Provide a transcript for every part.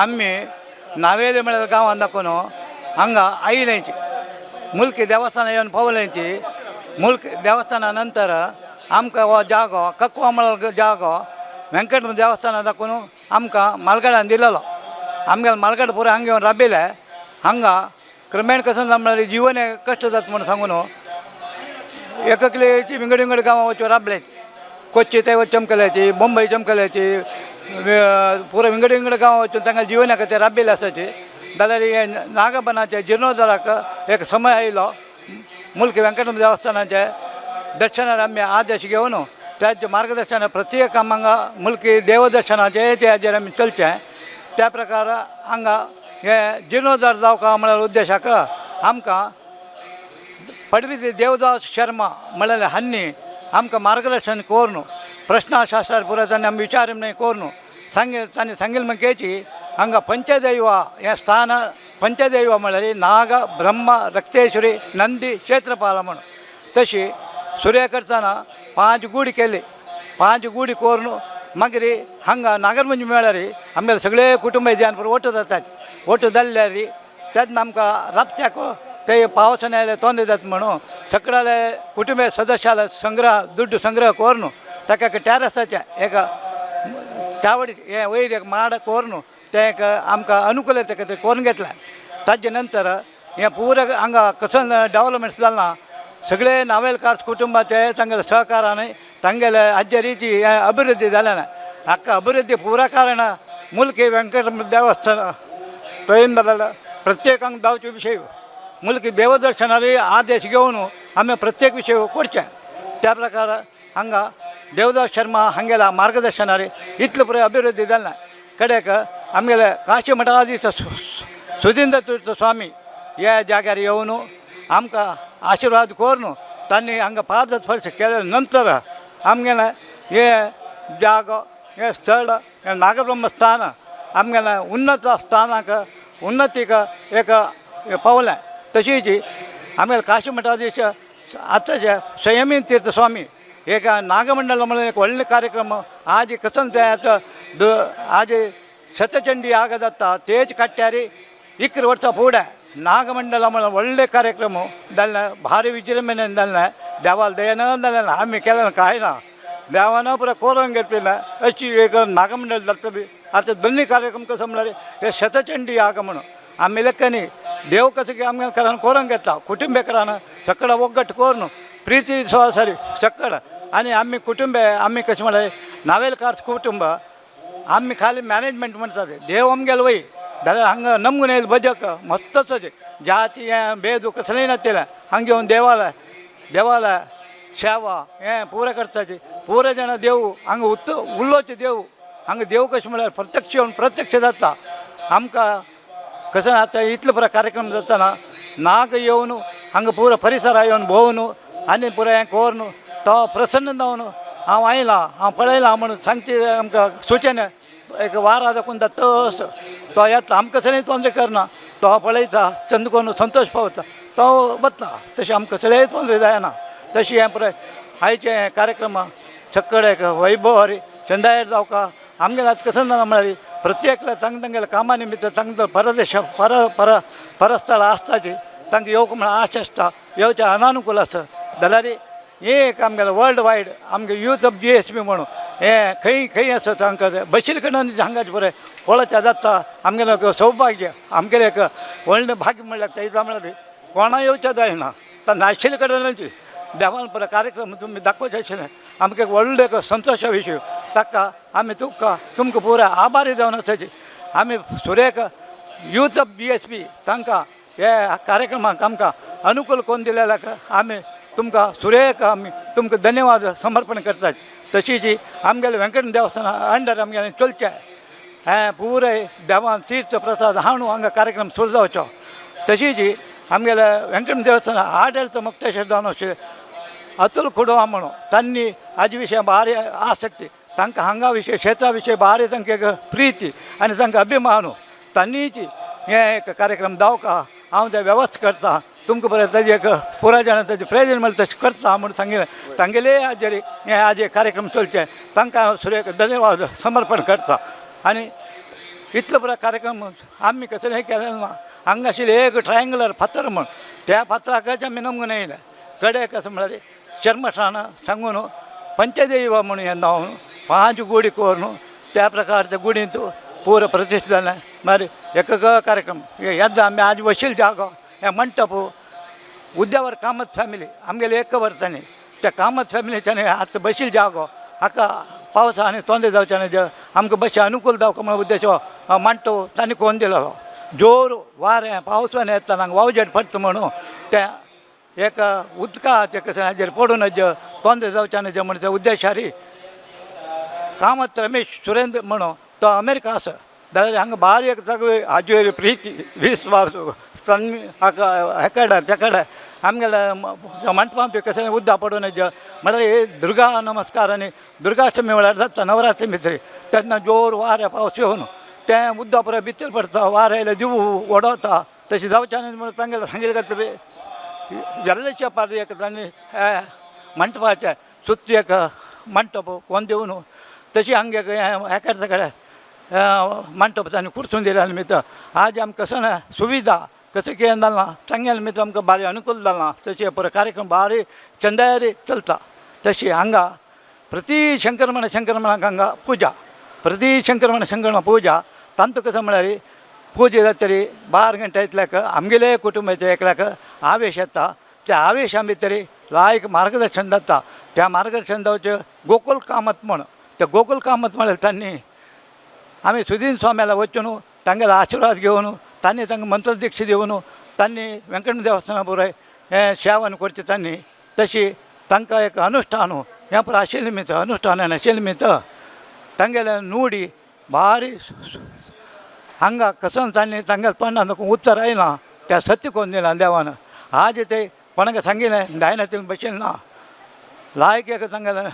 आम्ही नावेले म्हळ्यार गांवांत दाखोवन हांगा आयिल्यांची मुल्की देवस्थान येवन पावल्यांची मुल्क देवस्थाना नंतर आमकां हो जागो कक्वा म्हळ्यार जागो वेंकट देवस्थाना दाखोवन आमकां मालगड्यान दिलेलो. आमगेलो मालगड पुरो हांगा येवन राबिले. हांगा क्रमेण कसं म्हळ्यार जिवन हे कश्ट जाता म्हणून सांगून एककलेची विंगड विंगड गांवां वचून राबल्याची. कोच्ची ते चमकल्याची, मुंबई चमकल्याची, पुरो विंगड विंगड गांवां वचून तांकां जिवना खातीर राबिल्ले आसाची. जाल्यार हे नागबनाचे जिर्णोद्धाराक एक समय आयलो. मुल्की वेंकटरमण देवस्थानाचे दर्शनार आमी आदेश घेवन त्याचे मार्गदर्शन प्रत्येक हांगा मुल्की देवदर्शनाचे हाजेर आमी चलचें. त्या प्रकार हांगा हे जिर्णोद्धार जावका म्हळ्यार उद्देशाक आमकां पडबिद्री देवदास शर्मा म्हळ्यार हांणी आमकां मार्गदर्शन करून प्रश्नशास्त्रार पुरो तांणी आमी विचार करून तांणी सांगिल्लें म्हणकेची हांगा पंचदैव हें स्थान पंचदैव म्हळ्यार नाग ब्रह्म रक्तेश्वरी नंदी क्षेत्रपाल म्हणून. तशी सुर्या करतना 5 गुडी केली. 5 गुडी करून मागीर हांगा नागरमंज मेळ्यार आमगेले सगळे कुटुंब ज्यान पुरो ओट जातात. ओट जाल्ल्यार तेन्ना आमकां राबत्याक ते पावसान आयले तोंद जाता म्हणून सगळे कुटुंब सदस्याला संग्रह दुड्ड संग्रह करून ताका एक टॅरसाचे एक चावडी हे वयर एक माड करून ते एक आमकां अनुकूलते खातीर करून घेतला. ताजे नंतर हे पुरो हांगा कसं डेवलपमेंट जालां सगळे नावेलकार कुटुंबाचे तांगेले सहकारान तांगेले हाजेरीची हे अभिवृद्धी जालें ना. हाका अभिवृद्धी पुरा कारण मुल्की वेंकटरमण देवस्थान ट्रेन जालें. प्रत्येकांक जावचे विशय मुल्की देवदर्शनारी आदेश घेवन आमी प्रत्येक विशय करचे. त्या प्रकार हांगा देवदास शर्मा हांगेल्या मार्गदर्शनार इतले पुरो अभिवृद्धी जालें. कडेक आमगेले काशी मठाधीश सुधींद्र तीर्थ स्वामी ह्या जाग्यार येवन आमकां आशिर्वाद करून तांणी हांगा पाद स्पर्श केले नंतर आमगेलें हे जागो हे स्थळ हे नागब्रह्मस्थान आमगेलें उन्नत स्थानाक उन्नतीक एक पावलें. तशीच आमगेले काशी मठाधीश आतांचे संयमी तीर्थ स्वामी एक नागमंडल म्हणून एक व्हडले कार्यक्रम आज कसं ते आज शतचंडी याग जाता तेच काट्यार 11 वर्सां फुडें नागमंडल म्हणून व्हडले कार्यक्रम जाल्ले भारी विजृंभणेन जाल्ले. देवाल दयेन जालें ना आमी केलें कांय ना देवान पुरो करून घेतलें अशी एक नागमंडल जातली. आतां दोनी कार्यक्रम कसो म्हळ्यार हे शतचंडी याग म्हणून आमी लेखनी देव कसं की आमगे घरान करून घेता कुटुंबेकरान सकड ಒಗ್ಗಟ್ಟು करून प्रिती सरी सकड आनी आमी कुटुंब आमी कशें म्हळ्यार नावेलकार कुटुंब आमी खाली मॅनेजमेंट म्हणटा ते देव आमगेलो वय जाल्यार हांगा नमून येयले भजक मस्तच जाती हें बेदू कसलेंय नासलें हांगा घेवन देवालय सेवा हें पुरो करताचे. पुरो जाणां देव हांगा उरलोचे देव हांगा देव कशें म्हळ्यार प्रत्यक्ष येवन प्रत्यक्ष जाता. आमकां कसं आतां इतलो पुरो कार्यक्रम जातना नाग येवन हांगा पुरो परिसरा येवन भोंवन आनी पुरो हें करून तो प्रसन्न जावन हांव आयलां हांव पळयलां म्हणून सांगचे आमकां सुचेन एक वारा दाखोवन तस तो येता आमकां कसलेंय तोंदरे करना. तो पळयता चंद करून संतोश पावता तो वता. तशें आमकां कसलेंय तोंदरे जायना. तशी हें पुरो आयचे कार्यक्रम सकड एक वैभव हरी चंदायर जावका आमगेलें आतां कसं जालां म्हळ्यार प्रत्येकल्या तांगेल्या कामा निमित्त तांकां परदेश परस्थळां आसताची तांकां येवंक म्हळ्यार आश आसता येवचें अनानुकूल आसा. जाल्यार हे एक आमगेलें वर्ल्ड वायड आमगे यूथ ऑफ GSB म्हणून हें खंय आसा तांकां बशील कडेन हांगाचे पुरे पळोवचें जाता. आमगेलें सौभाग्य आमगेलें एक व्हडलें भाग्य म्हणल्यार तें म्हळ्यार कोणा येवचें जायना. नाशिल्ले कडेनची देवान पुरो कार्यक्रम तुमी दाखोवचे आशिल्ले आमकां एक व्हडलो एक संतोशा विशय. ताका आमी तुमकां पुरो आभारी जावन आसाची. आमी सुरेख यूथ ऑफ GSB तांकां हे कार्यक्रमाक आमकां अनुकूल करून दिलेल्याक आमी तुमकां सुरेख आमी तुमकां धन्यवाद समर्पण करतात. तशीच आमगेले वेंकट देवस्थाना अंडर आमगेलें चलचें हें पुराय देवान तीर्थ प्रसाद हाडून हांगा कार्यक्रम सुरू जावचो. तशीच आमगेले वेंकट देवस्थाना आडळित मुक्तेश्वर जावन अशें अतुल खुडवा म्हणून तांणी हाजे विशय भारी आसक्ती तांकां हांगा विशय क्षेत्रा विशय भारी तांकां एक प्रिती आनी तांकां अभिमान तांणीच हें एक कार्यक्रम जावका हांव तें वेवस्था करता तुमकां बरें तेजे एक पुराय जाणां तेजें प्रेजेंट म्हळ्यार तशें करता म्हणून सांगिल्लें. तांगेले हाजेर हें कार्यक्रम चलचे तांकां हांव सुरेख धन्यवाद समर्पण करता. आनी इतलं पुरा कार्यक्रम आम्ही कसं नाही केलेलं ना हांगाशिल्लें एक ट्रायंगुलर फातर म्हण त्या फातराकच आमी नमून येयले कडे कसं म्हळ्यार शर्मशान सांगून पंचदैव म्हणून हे नांव 5 गुडी करून त्या प्रकारच्या गुडींत पूर प्रतिश्ठित जालें मागीर एक कार्यक्रम येद्दां आमी आज वशील जागो हे मंटप उद्यावर कामत फॅमिली आमगेले एक वर्सांनी त्या कामत फॅमिलीच्यानी आतां बशील जागो हाका पावसा आनी तोंदे जावचे जे आमकां बशी अनुकूल जावका म्हणून उद्देश मांडटो तांणी कोण दिलेलो जोर वारें पावसान येता हांगा वावजेट पडटा म्हणून त्या एक उदकाचे कशें हाजेर पडून जे तोंदे जावचे न्ही जे म्हणून त्या उद्देशारी कामत रमेश सुरेंद्र म्हणून तो अमेरिका आसा जाल्यार हांगा बारी एक जागो हाजेर प्रिती विस्वास हाका हेकडे तेकडे आमगेल्या मंटपांत कशें उद्दा पडून जे म्हळ्यार हे दुर्गा नमस्कार आनी दुर्गाष्टमी म्हळ्यार जाता नवरात्री भितर तेन्ना जोर वारें पावस येवन तें उद्दा पुरो भितर पडटा वारें आयल्यार दिवू ओडवता तशें जावचें न्ही म्हणून तांगेलें सांगिल्लें खातीर वेल्लेच्या पारी एक तांणी मंटपाचें सुत्त एक मंटप कोण दिवन तशी हांगा हेकडे कडेन मंटप तांणी कुर्सून दिल्या निमित्त आज आमकां कसं ना सुविधा कसं कितें जालां सांगल्या निमित्त आमकां बारी अनुकूल जालां तशें पुरो कार्यक्रम बारी चंद्यारी चलता तशी हांगा प्रती शंकरमणाक हांगा पुजा प्रती शंकरमण पुजा तांतू कसं म्हळ्यार पुजे जातरी 12 गंटे इतल्याक आमगेले कुटुंबाचे एकल्याक आवेश येता त्या आवेशा भितर लायक मार्गदर्शन जाता त्या मार्गदर्शन जावचें गोकुल कामत म्हण त्या गोकुल कामत म्हळ्यार तांणी आमी सुदीन स्वाम्याला वचून तांगेलो आशिर्वाद घेवन तांणी तांकां मंत्रदीक्षा दिवन तांणी वेंकट देवस्थाना पुराय हें सेवन करचें तांणी तशी तांकां एक अनुश्ठान हें पुरो आशिल्ले निमित्त अनुश्ठानान आशिल्ले निमित्त तांगेले नुडी बारी हांगा कसन तांणी तांगेल्या तोंडान उत्तर आयलां त्या सत्य कोण दिलां देवान आज ते कोणाक सांगिल्लें दायनातील बशील ना लायक एक तांगेलें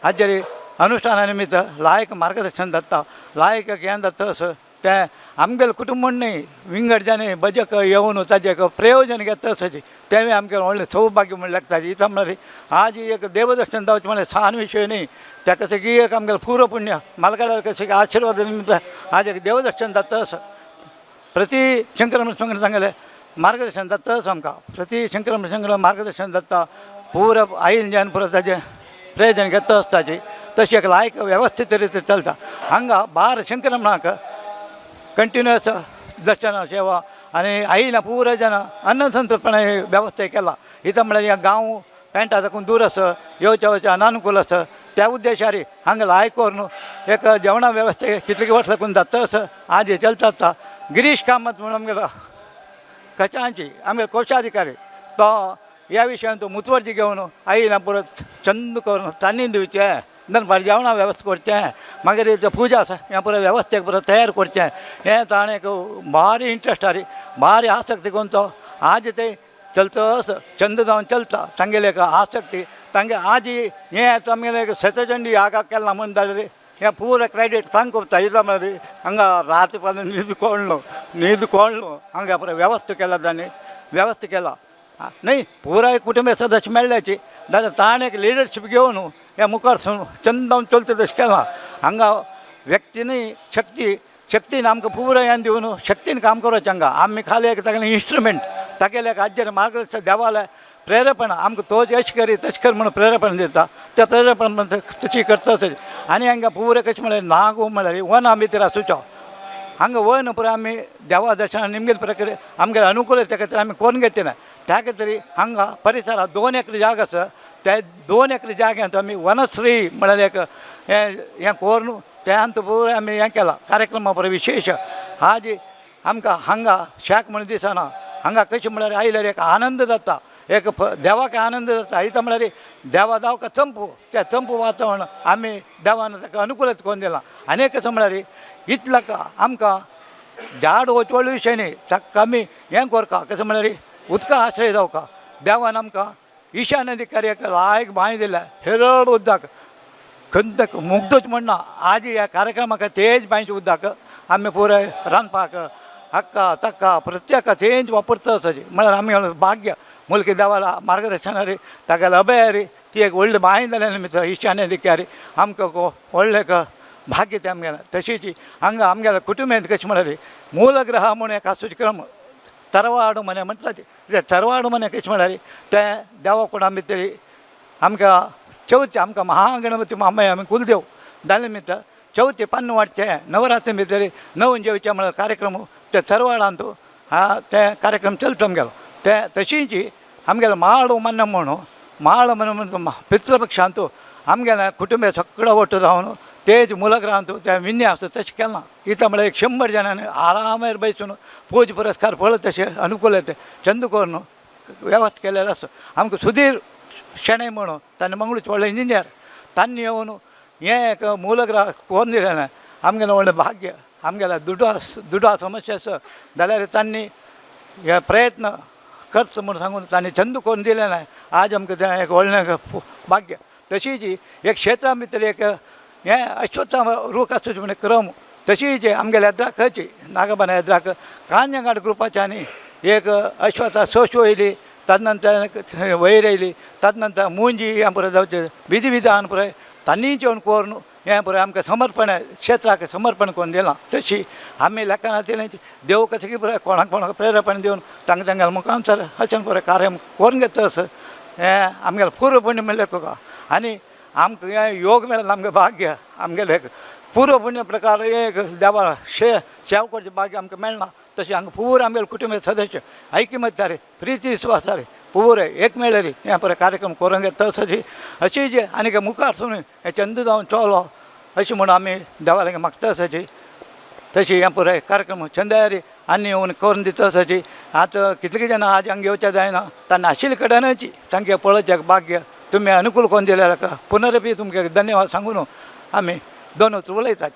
हाजेर अनुष्ठाना निमित्त लायक मार्गदर्शन जाता लायक एक हें जाता तसं तें आमगेलें कुटुंब न्ही विंगडच्यानी बजक येवन ताजें एक प्रयोजन घेता तशें तें आमगेलें व्हडलें सौभाग्य म्हण लागता इता म्हळ्यार आज एक देवदर्शन जावचें म्हळ्यार सान विशय न्ही त्या कशें की एक आमगेलें पुरो पुण्य मालगाड्यार कशें की आशिर्वाद निमित्त आज एक देवदर्शन जाता तसं प्रती शंकरमण तांगेलें मार्गदर्शन जाता तसं आमकां प्रती शंकरमण मार्गदर्शन जाता पुरो आईल ज्यान पुरो ताजें प्रयोजन घेता ताची तशी एक लायक वेवस्थीत रितीन चलता हांगा 12 शंकरमणाक कंटिन्युअस दर्शन सेवा आनी आईला पुरो जाणां अन्नसंतर्पणे वेवस्था केला इथं म्हळ्यार ह्या गांव पेंटा दाखून दूर आसा येवच्या वचच्या अनानुकूल आसा त्या उद्देशार हांगा लायक व्हरून एक जेवणा वेवस्था कितले वर्सां साकून जाता असं आज हे चलता गिरीश कामत म्हणून आमगेलो कचांची आमगे कोशाधिकारी तो ह्या विशयान तो मुतवर्जी घेवन आईला पुरो चंद करून तांणी दिवचें दनपार जेवणा वेवस्था करचें मागीर तें पुजा आसा हें पुरो वेवस्थेक पुरो तयार करचें हें ताणें एक भारी इंट्रस्ट आनी भारी आसक्ती करून तो आज ते चलता चंद जावन चलता तांगेले एक आसक्ती तांगे आज हें आमगेलें एक सतचंडी हाका केला म्हणून जाल्यार हें पुरो क्रेडीट सांग करता इता म्हळ्यार हांगा रात पासून न्हीद कोळ्ळो हांगा पुरो वेवस्था केला तांणी वेवस्था केला न्ही पुराय कुटुंबीय सदस्य मेळ्ळ्याची जाल्यार ताणें एक लिडरशीप घेवन हे मुखार चंद जावन चलता तशें केलां हांगा व्यक्तीनी शक्तीन आमकां पुरो हें दिवन शक्तीन काम करचें हांगा आमी खाली एक तागेलें इन्स्ट्रुमेंट तागेलें एक हाजेर मार्गदर्शन देवालें प्रेरेपण आमकां तो अशें कर तशें कर म्हणून प्रेरेपण दिता त्या प्रेरेपण तशी करता आनी हांगा पुरो कशें म्हळ्यार नागो म्हळ्यार वन भितर आसूचो हांगा वन पुरो आमी देवा दर्शनाक निमगेले प्रकारे आमगे अनुकूल त्या खातीर आमी करून घेतना त्या खातीर हांगा परिसरांत 2 एकर जाग आसा त्या 2 एकर जाग्यांत आमी वनश्री म्हळ्यार एक हें करून त्यांत पुरो आमी हें केलां कार्यक्रमा पुरो विशेश आज आमकां हांगा शाक म्हण दिसना हांगा कशें म्हळ्यार आयल्यार एक आनंद जाता एक देवाक आनंद जाता इता म्हळ्यार देवा जावका चंपू त्या चंपू वातावरण आमी देवान ताका अनुकूलच करून दिलां आनी कशें म्हळ्यार इतल्याक आमकां झाड वचवळ विशय न्ही ताका आमी हें करता कशें म्हळ्यार उदका आश्रय जावका देवान आमकां ईशान्य दिकारी एक लायक बांय दिल्या हेरळ उदक खंत मुग्धच म्हणना आज ह्या कार्यक्रमाक तेज बांयच्या उदक आमी पुराय रांदपाक हक्का तक्का प्रत्येक तेंच वापरता अशें म्हळ्यार आमी भाग्य मुलकी देवाला मार्गदर्शनारी तागेले अभयारी ती एक व्हडली बांय जाल्या निमित्त ईशान्य दिकारी आमकां व्हडलें भाग्य ते आमगेला तशीच हांगा आमगेल्या कुटुंबांत कशें म्हळ्यार मूल ग्रह म्हणून एक आसूचे क्रम तरवाड म्हणे म्हटलं ते तरवाड म्हणे कशें म्हळ्यार ते देवा कोणा भितर आमकां चवथी आमकां महागणपती मामय आमी कुलदेव जाले निमित्त चवथी पन्न वाटचे नवरात्री भितर नवून जेवचे म्हळ्यार कार्यक्रम ते तरवाडांत ते कार्यक्रम चलता आमगेलो ते तशींच आमगेलो माळ मन्न म्हणून माळ म्हणून पितृपक्षांत आमगेल्या कुटुंबे सगळं वट्ट जावन तेच मुलग्रांत ते विन्यास तशें केलां इथं म्हळ्यार 100 जाणांनी आरामेर बसून पूज पुरस्कार पळत तशें अनुकूलते चंद करून वेवस्था केलेलो आसा आमकां सुधीर शेणै म्हणून ताणें मंगळूरचे व्हडले इंजिनियर तांणी येवन हें एक मूलग्रह कोरून दिलें आमगेलें व्हडलें भाग्य आमगेल्या दुडा समस्या आसा जाल्यार तांणी हे प्रयत्न करच म्हणून सांगून तांणी चंद करून दिलें आज आमकां तें एक व्हडलें भाग्य तशीच एक क्षेत्रा भितर एक हें अश्वत्थामा रूख आसूचें म्हणजे क्रम तशीच आमगेल्या येद्राक खंयची नागबाना येद्राक कांजगाड ग्रुपाच्यांनी एक अश्वत्था शो येयली तदनंतर वयर येयली तदनंतर मुंजी हें पळय जावचें विधी विधान पळय तांणीच येवन करून हें पळय आमकां समर्पण क्षेत्राक समर्पण करून दिलां तशी आमी लेखान दिलें देव कशें की पळय कोणाक प्रेरेपण दिवन तांगेल्या मुखांतर अशें पळय कार्य करून घेता असं हें आमगेलें पूर्व पुण्य म्हणलें तुका आनी आमकां हें योग मेळ्ळें आमकां भाग्य आमगेलें एक पूर्व पुण्य प्रकार एक देवा सेवा करचें भाग्य आमकां मेळना तशें हांगा पुराय आमगेले कुटुंब सदस्य ऐक्यमत्यारे प्रिती विस्वासारे पुराय एक मेळ्ळेरी हें पळय कार्यक्रम करूंक येता तशी अशी जी आनीक मुखार सुन हें चंद जावन चलो अशें म्हणून आमी देवाला मागता आसाची तशी हें पळय कार्यक्रम चंद्यारी आनी येवन करून दिता आसाची आतां कितले जाणां आज हांगा येवचें जायना तांणी आशिल्ले कडेनच तांकां पळोवचें भाग्य तुमी अनुकूल करून दिल्या हाका पुनरपी तुमकां धन्यवाद सांगून आमी दोनूच उलयतात.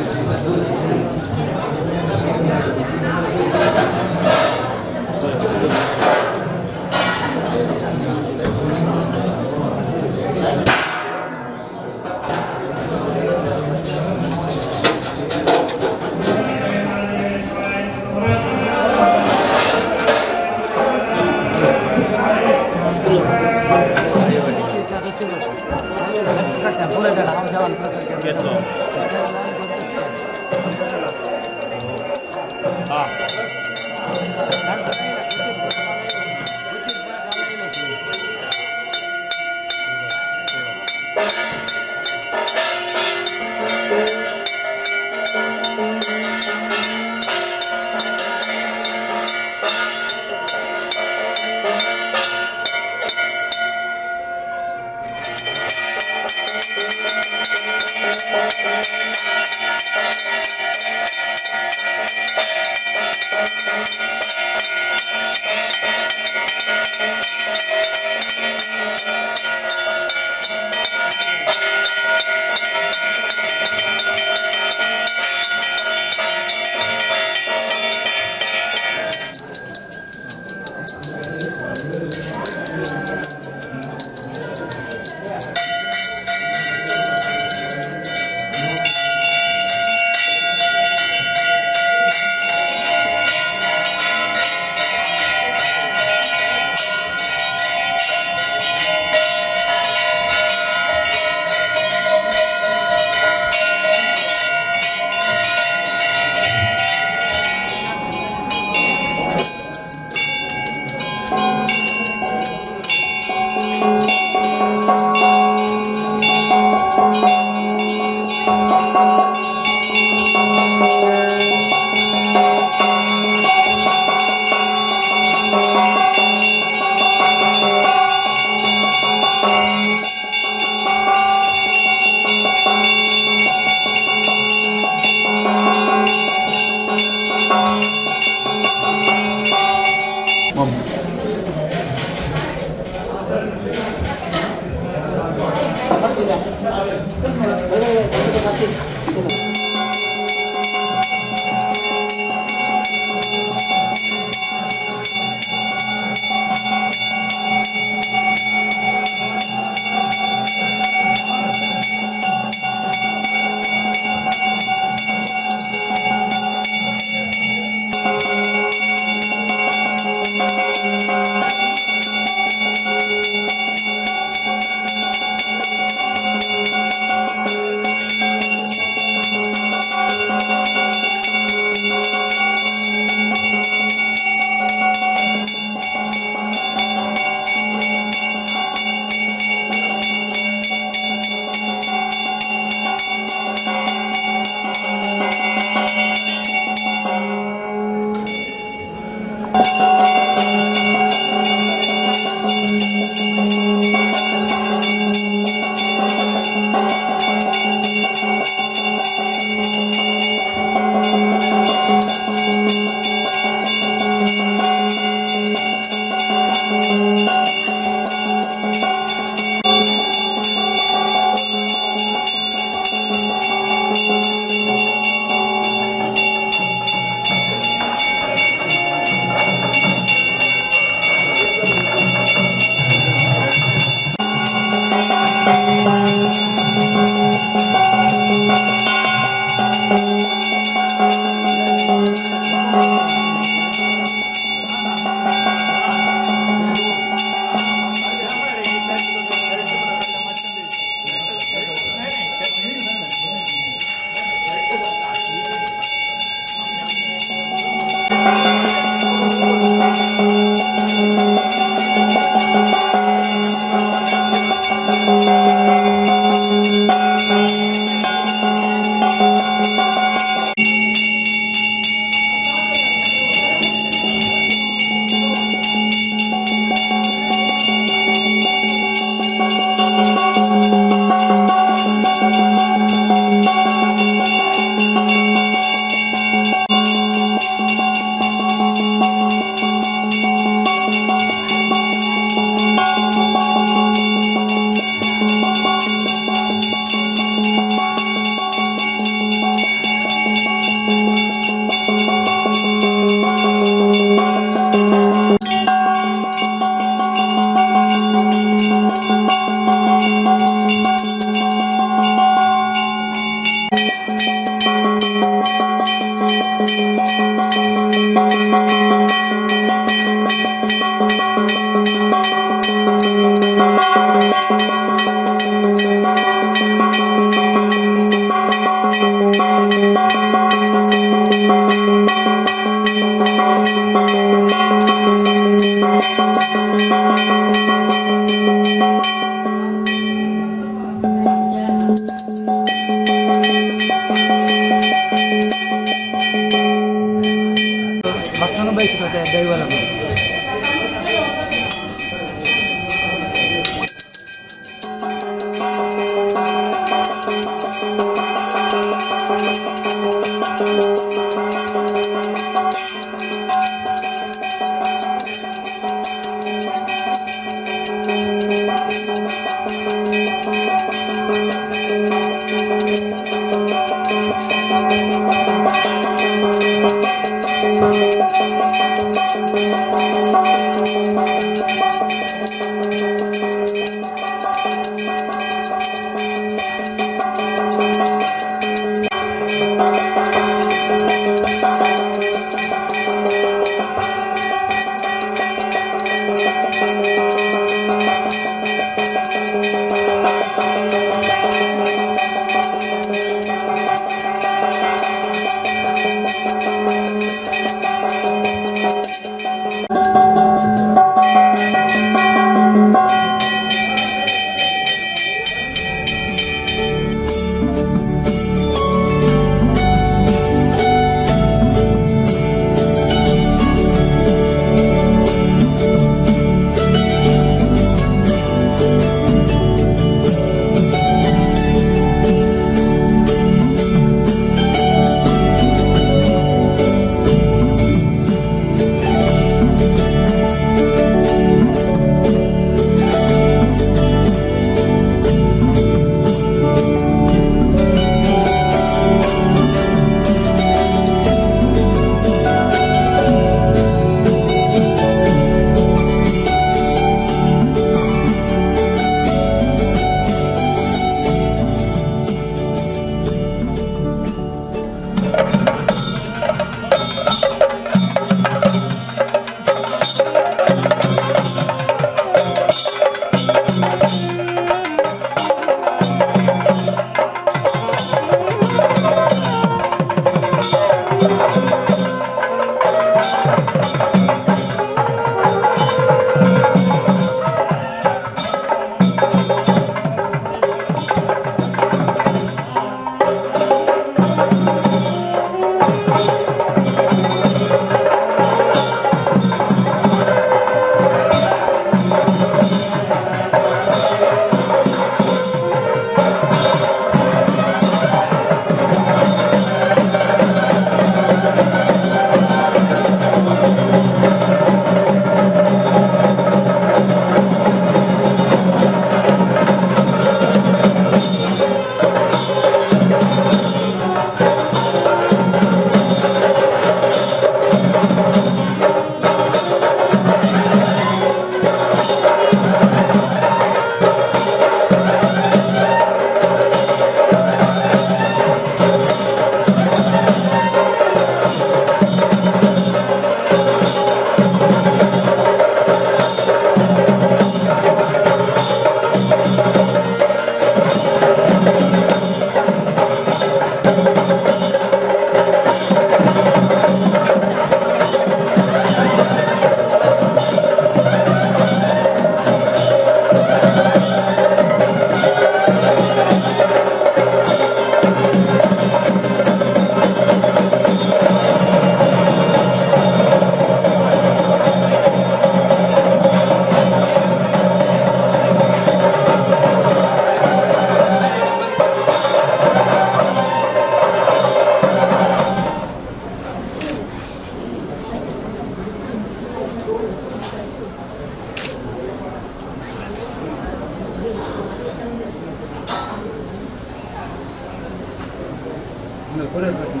ಇಷ್ಟದೇವರು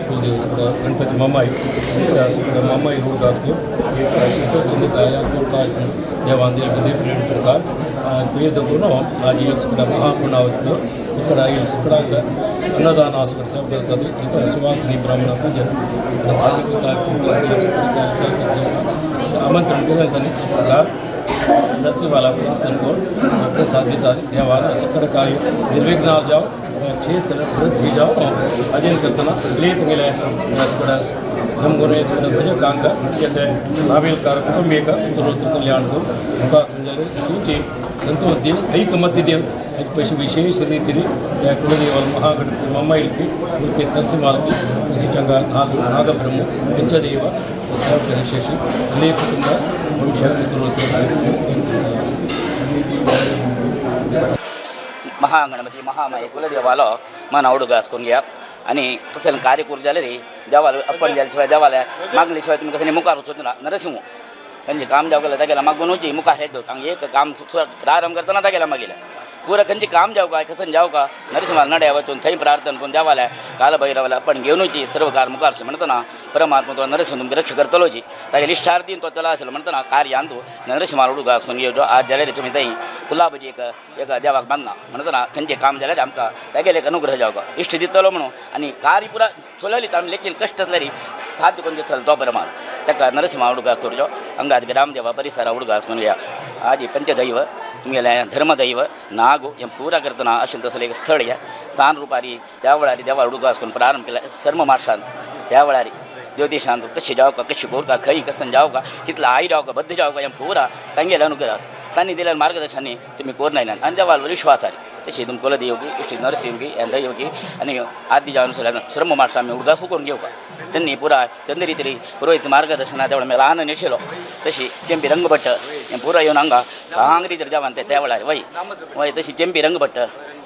ಕುಲದೇವ ಗಣಪತಿ ಮಮ್ಮಾಯಿ मम्माई रोड को काया देवांदे देव प्रकार पेदको आज महापूर्णावती सिकड़ा सिकड़ा अन्नदान आस्पत्रे ఇంకా సువాసిని బ్రాహ్మణ పూజ ధార్మిక కార్యక్రమాలు आमंत्रण नरसिंहवाला को अपने साध्यता देवाला सिकड़ काय निर्विघ्न जाओ क्षेत्र वृद्धि जाओ अजय करतना सगळे तुम्ही नमगोने भज कांक जते नावेल कार कुटुंबिक उत्तरोत्तर कल्याण को मुखा संजय सूची संतोष देव ऐकमत्य देव एक पैसे विशेष रीति कुलदेव महागणपति मम्माई उनके नरसिंहालकी हिचंगा नागब्रह्म पंचदेव विशेष अनेक कुटुंब भविष्य महागणपती महामाई कुलदेवाला मन आवडून घ्या आणि कसं कार्य करू झालं रे देवाला आपण झाल्याशिवाय देवाला मागल्याशिवाय तुम्ही कसं मुखार होत ना नरसिंह म्हणजे काम जाव गेलं त्या गेला मागून होती मुखार येतो कारण एक काम प्रारंभ करताना त्या गेला मागेला पूरा खंची काम जाऊ का कसं जाऊ का नरसिंहाला नड्या वाचून थई प्रार्थना करून देवाला कालभैरवाला आपण घेऊनची सर्व कार मुखारचे म्हणताना परमात्मा तो नरसिंह तुमची रक्षा करतलोची त्या लिष्ठार्थीन तो त्याला असेल म्हणताना कार्य आणतो नरसिंहाला उडू घासून घेऊ आज झाले रे तुम्ही ताई गुलाबजी एक देवाक बांधना म्हणताना खंचे काम झाले आमका त्या गेले अनुग्रह जाऊ का इष्ट दितलो म्हणून आणि कार्य पुरा चोलली आम्ही लेखील कष्ट असलेली साध्य कोणते चलतो परमात्मा त्या नरसिंहा उडू घास करू अंगात ग्रामदेवा परिसरा उडू घास म्हणूया आज पंचदैव तुम्हाला धर्मदैव नागो हे पूरा करताना असेल तसं एक स्थळ या स्थान रूपारी त्यावेळारी देवा उडूगास करून प्रारंभ केला सर्व मार्शांत त्यावेळारी ज्योतिषांत कशी जाऊ का कशी बोर का खई कसं जाऊ का तिथला आई जाऊ का बद्ध जाऊ का या पूरा टांगेला अनुग्रह त्यांनी दिलेल्या मार्गदर्शनाने तुम्ही कोर नाही आणि देवावर विश्वास आहे तशी तुम कुलदेवगी श्री नरसिंहगी या दैवगी आणि आदीच्या अनुसार सर्व मार्शा आम्ही उडगास करून घेऊ का त्यांनी पुरा चंद्री तरी पुरोहित मार्गदर्शना तेवढं मला आनंद नेशेलो तशी चेंपी रंगभट्ट पुरा येऊन अंगा सांगरी तर जेवण ते त्यावेळा वय तशी चेंपी रंगभट्ट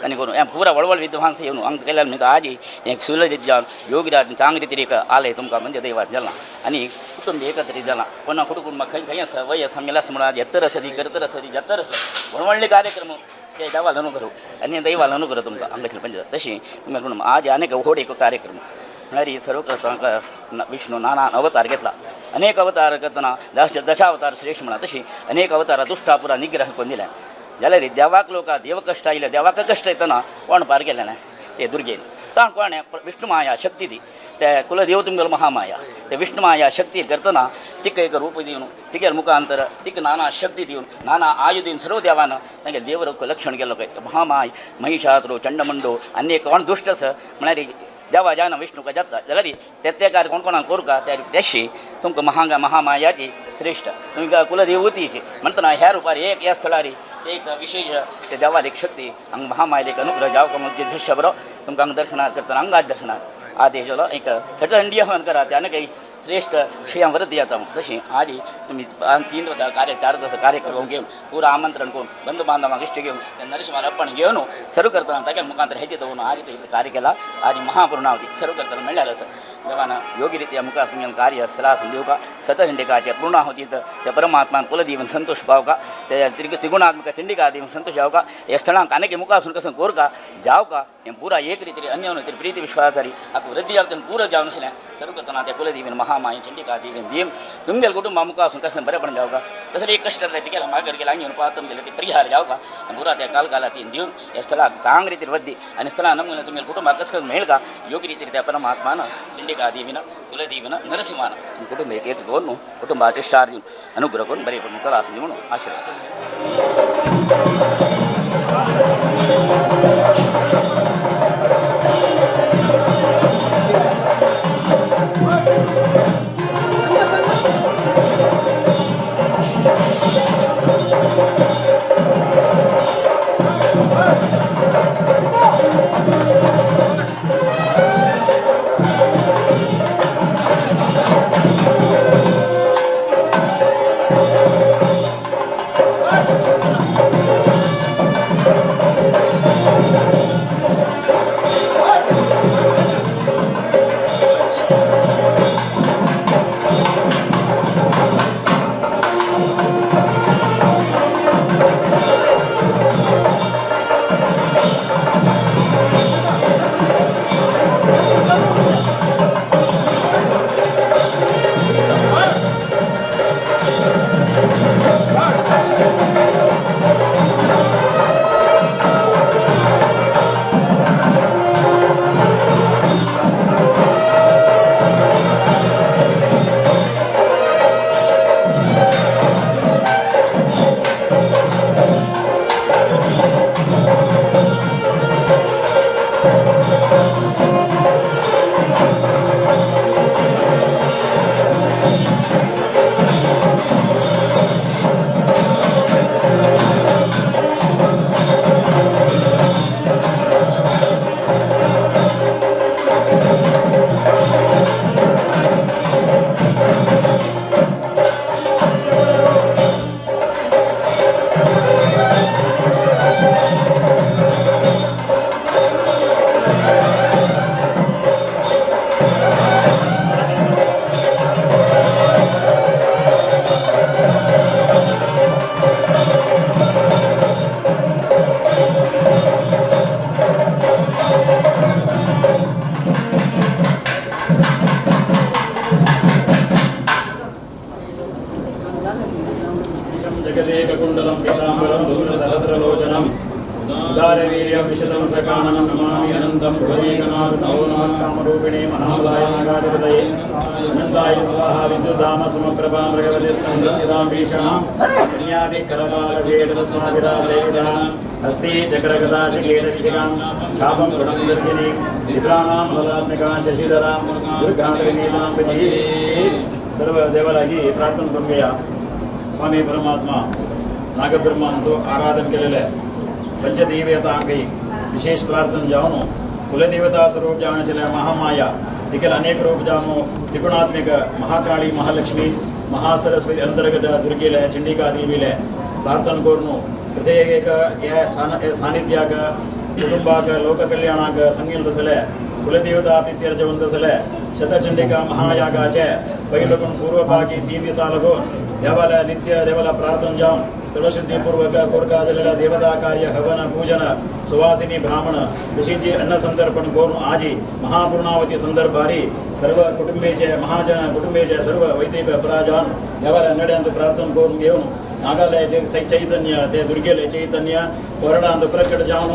आणि करून या पुरा वळवळ विद्वांस येऊन अंग केल्यानं मी आज एक सुलजित जाऊन योगीराज चांगली तरी एक आलंय तुमका म्हणजे दैवात झाला आणि कुटुंब एकत्रित झाला पुन्हा कुटुंब खै खै असं वय असं म्हणून आज यत्तर असरी करतर असरी जत्तर असं वळवळले कार्यक्रम ते देवाला करू आणि दैवाला करू तुमका अंगाची पंचायत तशी तुम्ही आज अनेक होड एक कार्यक्रम म्हणणारी सर्व करता विष्णू नाना अवतार घेतला अनेक अवतार करताना दशावतार श्रेष्ठ म्हणा तशी अनेक अवतारा दुष्टापुरा निग्रह करून दिला जाल्यार रे देवाक लोका देव कष्ट आयले देवाक कष्ट येतना कोण पार केलें ना ते दुर्गेन ता कोण विष्णू माया शक्ती ती त्या कुलदेव तुमगेलो महामाया ते विष्णू माया शक्ती करतना तिक एक रूप दिवन तिगेर मुखांतर तिक नाना शक्ती दिवन नाना आयु दिवन सर्व देवानं तांगे देवरक लक्षण केलं काय महामाय महिषात्रो चंडमंडो अनेक कोण दुष्ट आसा म्हळ्यार देवा जाना विष्णू का जाता जाल्यार ते कार्य कोण कोणाक करूं का त्या त्याशी तुमकां महामायाची श्रेष्ठ तुमकां कुलदेवतीची म्हणटना ह्या रुपार एक ह्या स्थळार एक विशेष ते देवार एक शक्ती हांगा महामायेक अनुग्रह जावं का म्हणजे जशें बरो तुमकां हांगा दर्शनार करतना अंगात दर्शनार आदेश जालो एक सट हंडी हवन करा त्यानं काही श्रेष्ठ श्रेया वृद्धी येता तशी आज तुम्ही 3 दिवस कार्य 4 दिवस कार्यक्रम घेऊन पुरा आमंत्रण करून बंधू बांधवांक इष्ट घेऊन त्या नरसिंहाला आपण घेऊन सर्व करताना ताच्या मुखांतर हेचे दवरून आज इथे कार्य केला आज महापूर्णावती सर्व करताना मिळालं असं देवानं योग्यरित्या मुखार तुम्ही कार्य सलाह देऊ का सतचंडिकाच्या पूर्णाहुतीत त्या परमात्मान कुलदेवन संतोष पाव का त्या त्रिगुणात्मक चंडिका देवन संतोष जाव का या स्थळांक अनेक मुखासून कसं कोर का जाव का हे पुरा एक रीती अन्य तरी प्रीती विश्वासारी हाका वृद्धी जावं पूरक जावन आसलें सर्व करताना त्या कुलदेवीन महामाई चंडिका देवीन देव तुमगेल कुटुंबा मुखासून कसं बरेपण जाव का तसं एक कष्ट जाय केला मागेर गेला आंगी पाहतम गेलं ते परिहार जाव का पुरा त्या कालकालातीन देऊन या स्थळाक चांग रीती वृद्धी आणि स्थळा नमुने तुमगेल कुटुंबाक कसं कसं मिळेल का योग्य रीती त्या परमात्मानं चंडिका देवीनं कुलदेवीनं नरसिंहानं कुटुंब एक येत करून कुटुंबाचे स्टार देऊन अनुग्रह करून बरेपण चला असं म्हणून आशीर्वाद नंदाय स्वाहा विद्युदाम समप्रभा मृगवते स्कंदस्थितां भीषणां कन्याभिकरवालवेटरस्मादिरा सेविता अस्ति चक्रगदाशकेटशिखां चापं गुणं दर्शिनीं विप्राणां फलात्मिकां शशिधरां दुर्गांतरिणीतां प्रति सर्व देवालाही प्रार्थना करून घ्या. स्वामी परमात्मा नागब्रह्मांतो आराधन केलेले पंचदेवतांकही विशेष प्रार्थना जाऊन कुलदेवता स्वरूप जाणशिल्या महामाया देखील अनेक रूप जाणू त्रिगुणात्मिक महाकाळी महालक्ष्मी महासरस्वती अंतर्गत दुर्गेला चंडिका देवीला प्रार्थना करून कसे एक या सानिध्याक कुटुंबाक लोककल्याणाक संगील तसले कुलदेवता प्रित्यर्जवन तसले शतचंडिका महायागाचे पहिलकून पूर्वभागी 3 दिवसा लागून देवाला नित्य देवाला प्रार्थना जाऊन सर्वशुद्धीपूर्वक कोरका झालेला देवता कार्य हवन पूजन सुवासिनी ब्राह्मण तशींची अन्नसंतर्पण करून आजी महापूर्णावती संदर्भारी सर्व कुटुंबेचे महाजन कुटुंबेचे सर्व वैदिक पराजन देवाला नड्यांत प्रार्थना करून घेऊन नागालयाचे चैतन्य ते दुर्गेले चैतन्य कोरडांत प्रकट जाऊन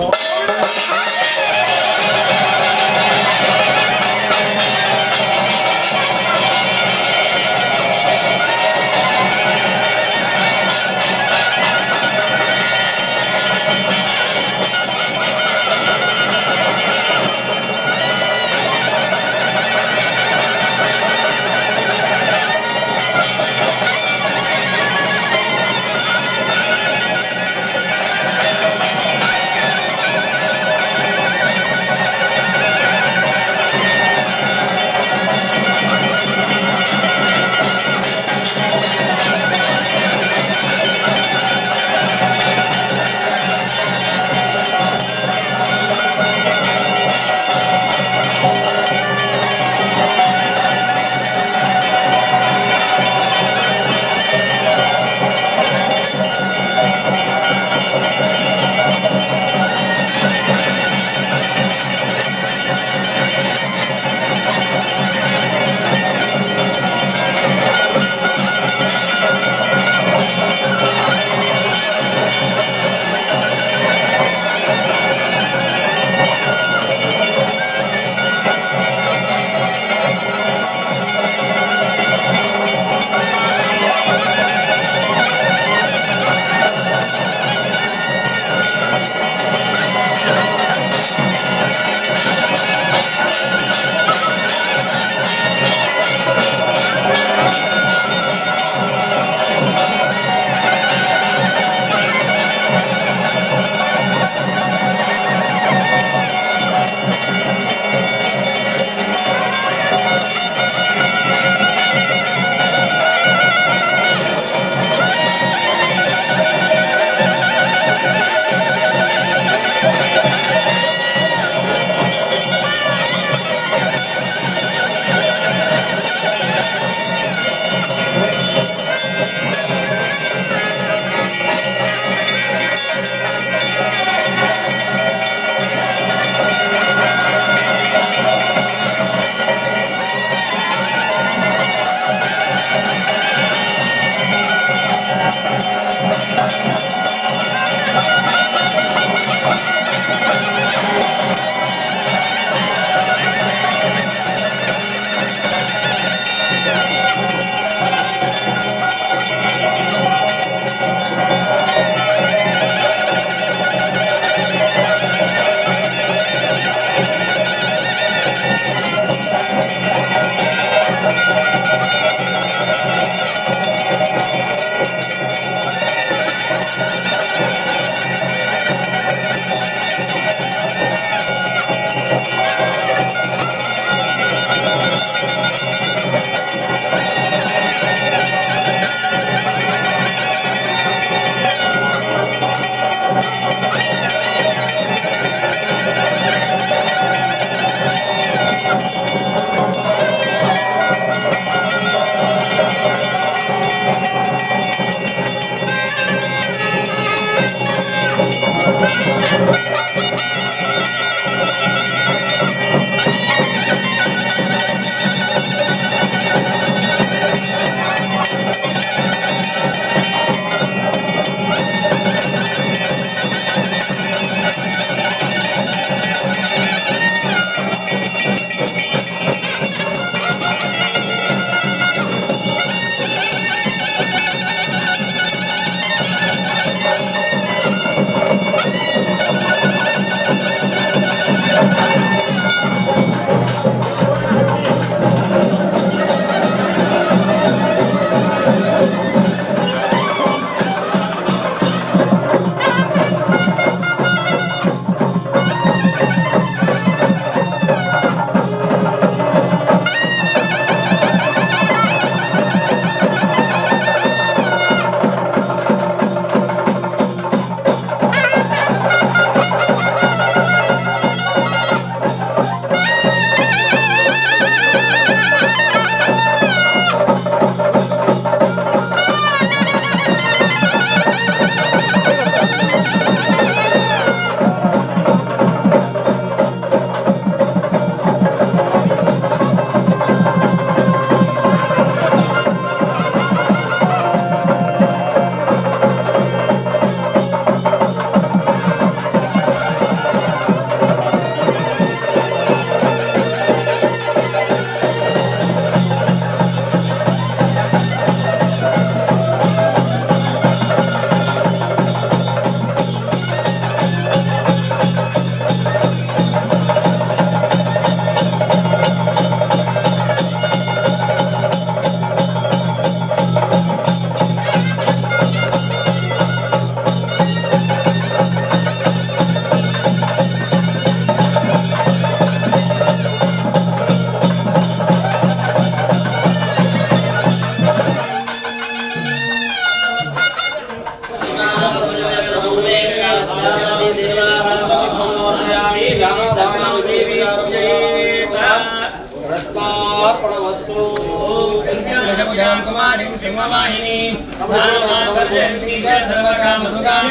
दशभुजां कुमारीं सिंहवाहिनीं नामासर्जन्ती च सर्वकामदुर्गां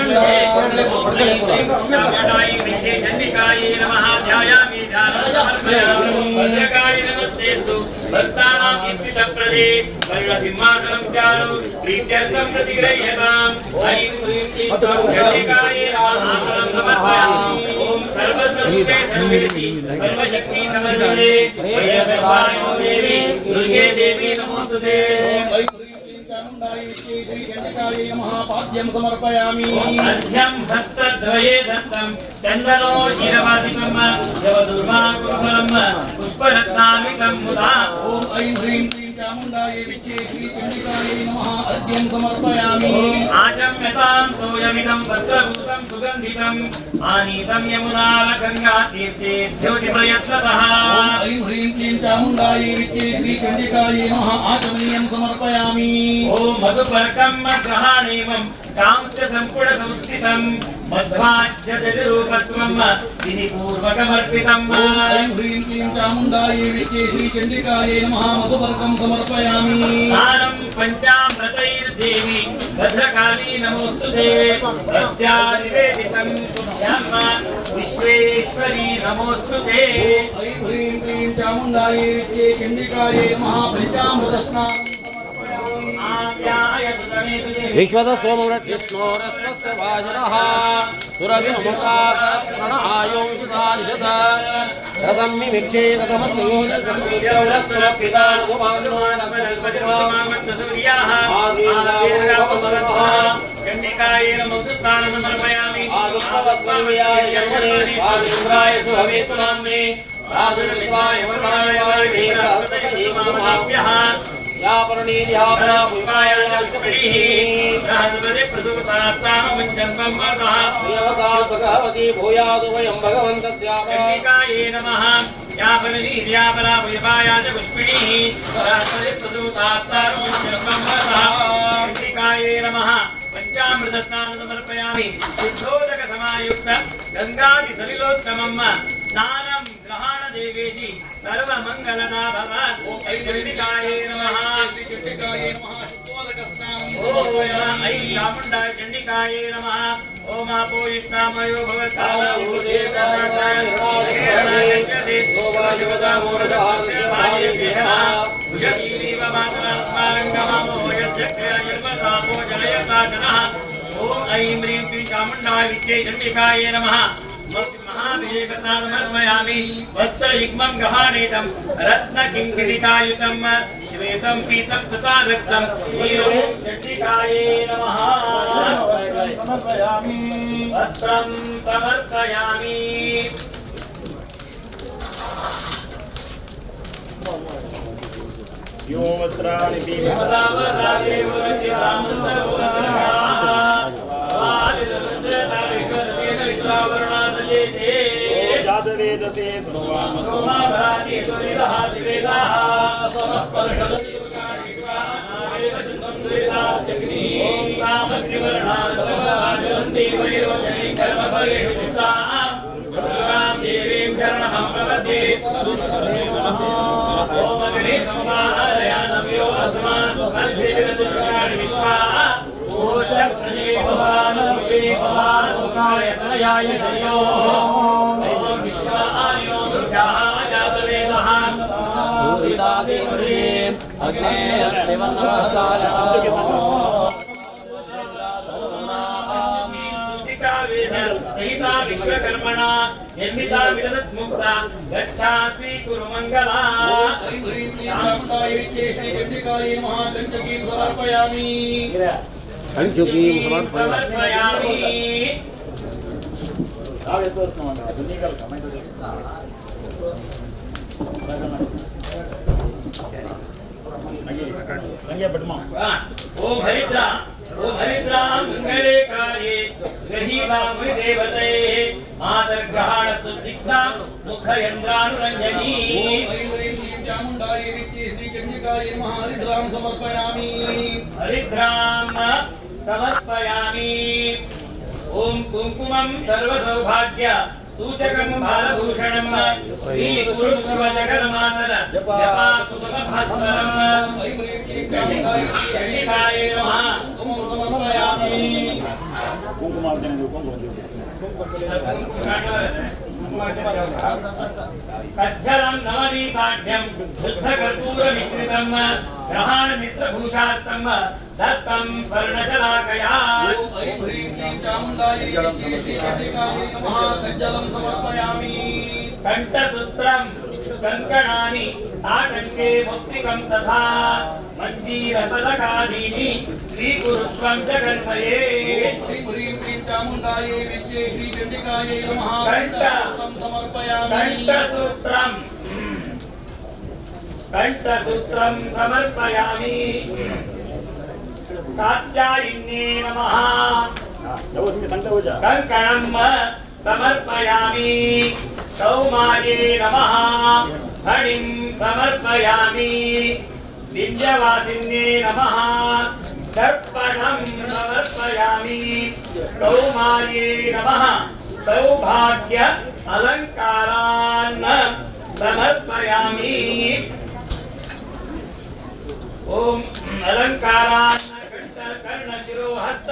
चंडिकायै नमः ध्यायामि भद्रकाय नमस्तेस्तु भक्तानां कीर्तितप्रदे परिणसिंहासनं चारु प्रीत्यर्थं प्रतिगृह्यताम् ऐं ह्रीं चंडिकायै नमः आसनं समर्पयामि ॐ सर्वस्वरूपे सर्वेति सर्वशक्ति समन्विते वैद्यवायो देवी दुर्गे देवी नमोस्तुते पाद्यं समर्पयामि अर्घ्यं हस्तद्वये दत्तं चन्दनो शिरवादिकं यवदुर्माकुफलं पुष्परत्नामिकं मुदा ॐ ऐं ह्रीं क्लीं चामुण्डायै विद्ये श्रीचण्डिकायै नमः अर्घ्यं समर्पयामि आचम्यतां तोयमिदं वस्त्रभूतं सुगन्धितम् आनीतं यमुनालगङ्गातीर्थे द्योतिप्रयत्नतः ॐ ऐं ह्रीं क्लीं चामुण्डायै विद्ये श्रीचण्डिकायै नमः आचमनीयं समर्पयामि ॐ मधुपर्कं ग्रहाणेमं कांस्य सम्पुट संस्थितं मध्वाज्यजरूपत्वं विधिपूर्वकमर्पितं ॐ ऐं ह्रीं क्लीं चामुण्डायै विद्ये श्रीचण्डिकायै नमः मधुपर्कं समर्पयामि स्नानं पञ्चामृतैर्देवी भद्रकाली नमोस्तुते प्रत्यानिवेदितं तुभ्यं विश्वेश्वरी नमोस्तुते ऐं ह्रीं क्लीं चामुण्डायै विद्ये चण्डिकायै नमः पञ्चामृतस्नानं विश्वदसोमवृत्तिस्मोरस्वस्य वाजनः सुरभिमुखाकरणआयोषितानिषद रथं मिमिक्षे चण्डिकायै नमोस्तुतान् समर्पयामि भगवती भूयादु वयं भगवन्तस्याकाये नमः यापरा वैवाया च पुष्पिणीः चण्डिकायै नमः पंचामृतस्नानं समर्पयामि शुद्धोदक समायुक्त गंगादि सलिलोत्तमम् स्नानं ग्रहाण देवेशि सर्वमंगलदा भव चण्डिकायै नमः चण्डिकायै नमः शुद्धोदक स्नानं ॐ ऐं चामुण्डाय चण्डिकायै नमः ॐ आपो इष्टामयो ॐ ऐं ह्रीं क्लीं चामुण्डाय विद्ये चण्डिकायै नमः महाभिषेकस्नानमर्पयामि वस्त्रयुग्मं गृहाणेदं रत्नकिङ्किणिकायुतं श्वेतं पीतं तथा रक्तं नीलं चण्डिकायै नमः समर्पयामि वस्त्रं समर्पयामि यो वस्त्राणि जातवेदसे देवीं शरणमहं प्रपद्ये ओम गणेश समाहरयानव्यो अस्मान् स्मद्भिर्दुर्गाणि विश्वा ओषक्तये भवानव्ये भवानोकाय तनयाय शयो ओम विश्वानिनो दुर्गाः जातवेदः पूरितादेवरीं अग्ने देवन्नमस्तारः सहिता विश्वकर्मणा निर्मिता विदधत्मुक्ता गच्छास्मि कुरु मंगला समर्पयामि ओ हरिद्रा मंगले कार्ये गृहीता मुनिदेवते मातर्ग्रहाण सुदिग्धा मुखयन्द्रानुरञ्जनी चामुण्डायै विद्ये श्रीचण्डिकायै नमः हरिद्रां समर्पयामि समर्पयामि ओम कुंकुमं सर्वसौभाग्य सूचकं बालभूषणं श्री पुरुषवजगन्मातर जपातु समभास्वरं चण्डिकायै नमः कुंकुमार्चने कज्जलं नवनीताढ्यं शुद्धकर्पूरमिश्रितं ग्रहाणमित्रभूषार्थं दत्तं वर्णशलाकया कंठसूत्रं कंकणानि ताटङ्के मुक्तिकं तथा मञ्जीरपदकादीनि श्रीकुरुत्वं जगन्मये कंठसूत्रं समर्पयामि कात्यायिन्ये नमः कंकणं समर्पयामि सौमाये नमः फणिं समर्पयामि विंध्यवासिन्ये नमः दर्पणं समर्पयामि कौमार्ये नमः सौभाग्य अलङ्कारान् समर्पयामि ओम अलङ्कारान् कर्णशिरोहस्त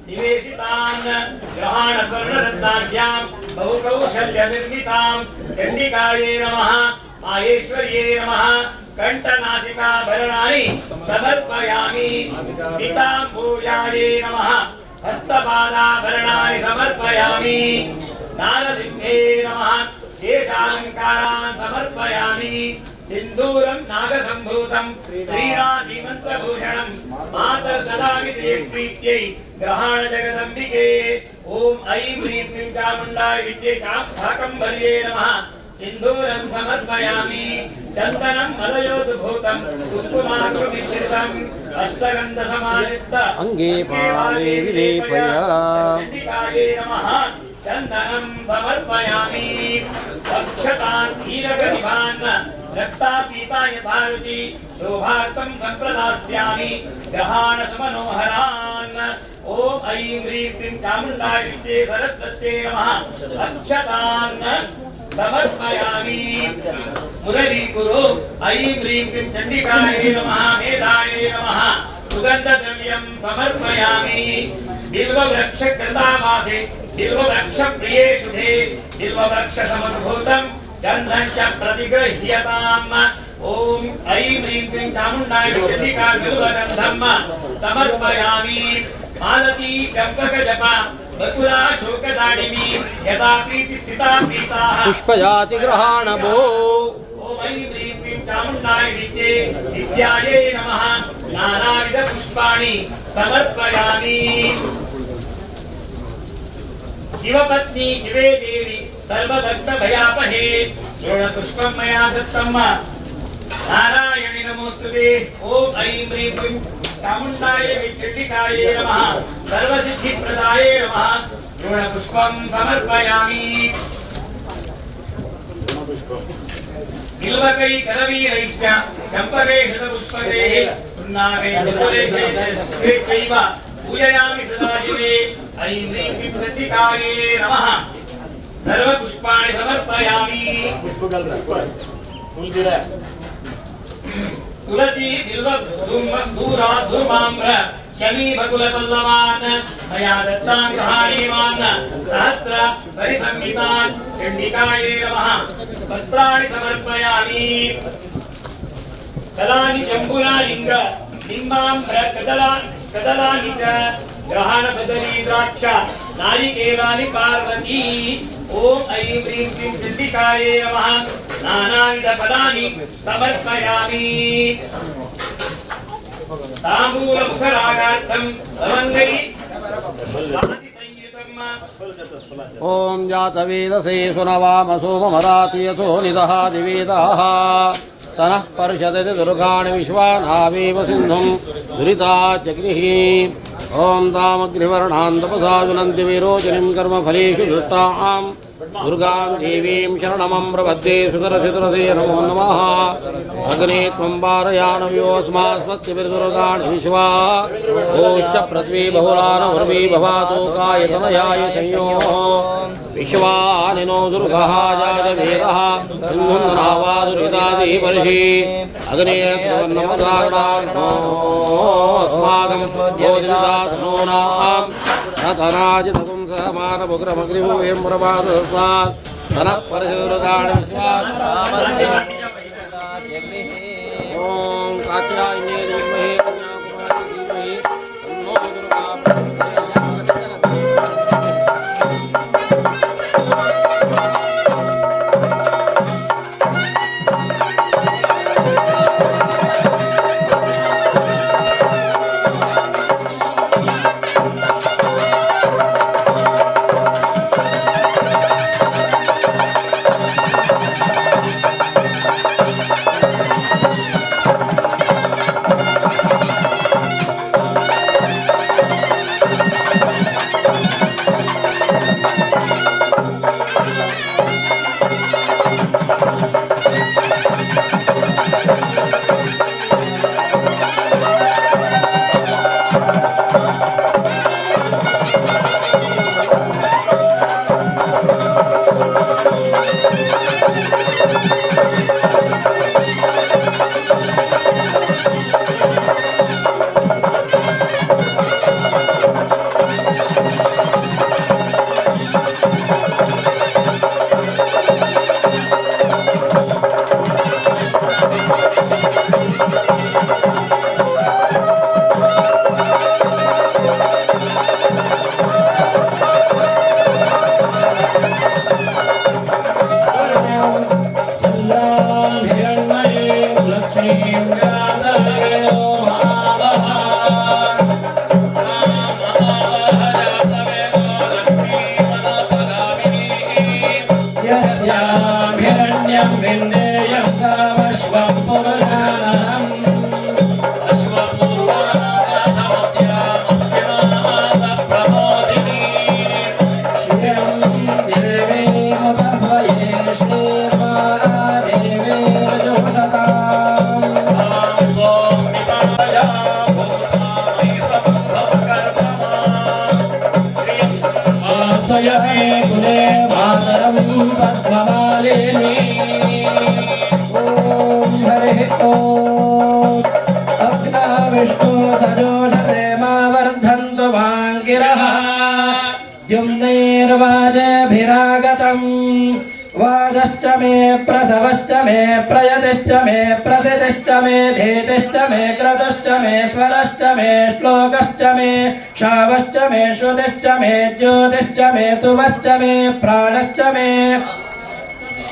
निवेशितान् ग्रहाण स्वर्णरत्नाढ्यां बहुकौशल्यनिर्मितां चण्डिकायै नमः माहेश्वर्यै नमः कंठनासिकाभरणानि समर्पयामि सीताम्भूजायै नमः हस्तपादाभरणानि समर्पयामि नारसिंहे नमः शेषालङ्कारान् समर्पयामि सिन्दूरं नागसम्भूतं श्रीरासीमन्त्रभूषणं मातर्ददामि ते प्रीत्यै ग्रहाणजगदम्बिके ॐ ऐं ह्रीं क्लीं चामुण्डाय विद्ये शाकम्भर्ये नमः सिन्दूरं समर्पयामि चन्दनं मलयोद्भूतं कुङ्कुमाकृमिश्रितम् अष्टगन्धसमायुक्त अंगे पाले विलेपया चण्डिकायै नमः चन्दनं समर्पयामि अक्षतान् कीलकनिभान् रक्तापीता यथारुचि शोभार्थं सम्प्रदास्यामि ग्रहाणसुमनोहरान् ॐ ऐं ह्रीं क्लीं चामुण्डाय विद्ये सरस्वत्यै नमः अक्षतान् समर्पयामि मुरलीकुरु ऐं ह्रीं क्लीं चण्डिकायै नमः मेधायै नमः सुगन्धद्रव्यं समर्पयामि बिल्ववृक्षकृतावासे बिल्ववृक्षप्रिये शुभे बिल्ववृक्षसमद्भूतं गन्धं च प्रतिगृह्यताम् ॐ ऐं ह्रीं क्लीं चामुण्डाय चण्डिका बिल्वगन्धं समर्पयामि मालती चम्पकजपा बकुला शोकदाडिनी यदा प्रीतिस्थिता पीताः पुष्पजाति ग्रहाणभो ॐ ऐं ह्रीं क्लीं चामुण्डाय विद्ये विद्यायै नमः नानाविधपुष्पाणि समर्पयामि शिवपत्नी शिवे देवी सर्वभक्तभयापहे शोणपुष्पं मया दत्तं नारायणि नमोस्तुते ॐ ऐं ह्रीं क्लीं चामुण्डाय चण्डिकायै नमः सर्वसिद्धिप्रदायै नमः शोणपुष्पं समर्पयामि बिल्वकै करवीरैश्च चम्पकै शतपुष्पकैः पुन्नागैर् पूजयामि सदाशिवे ऐं ह्रीं क्लीं चण्डिकायै नमः सर्वपुष्पाणि समर्पयामि तुलसी बिल्व दूरा धूमाम्र शमी बकुल पल्लवान् मया दत्तान् ग्रहाणीमान् सहस्र परिसंहितान् चण्डिकायै नमः पत्राणि समर्पयामि कलानि जम्बुलालिङ्ग निम्बाम्र कदलानि च ग्रहाणबदरी द्राक्ष नारिकेलानि पार्वती ॐ ऐं ह्रीं क्लीं चण्डिकायै नमः नानाविधफलानि समर्पयामि ताम्बूलमुखरागार्थं लवङ्गैः ओम जातवेदसे सुनवामसो ममरातियसो निदः दिवेदाः तनः पर्षदति दुर्गाणि विश्वानावेव सिन्धुं दुरितात्यग्निः ओम तामग्निवर्णान्तपसा विनन्ति विरोचनीं कर्मफलेषु धृतां दुर्गां देवीं शरणमं प्रपद्ये सुतरसितरसे नमो नमः अग्ने त्वं वारयानव्योऽस्मास्मत्तिभिर्दुर्गाणि विश्वा ओच्च पृथ्वी बहुलान उर्वी भवातो कायतनयाय संयोः विश्वानिनो दुर्गः जातवेदः सिन्धुन्नावादुरितादिपर्षि अग्नेयत्वन्नमदारणास्माकं बोधिदातनूनां रतनाजितकुं सहमानमुग्रमग्रिभूयं प्रभातस्वात् तनः परशुरदाणविश्वात् ॐ कात्यायने विद्महे कन्याकुमारी धीमहि वाजश्च मे प्रसवश्च मे प्रयतिश्च मे प्रसिद्धिश्च मे धीतिश्च मे क्रतुश्च मे स्वरश्च मे श्लोकश्च मे शावश्च मे श्रुतिश्च मे ज्योतिश्च मे सुवश्च मे प्राणश्च मे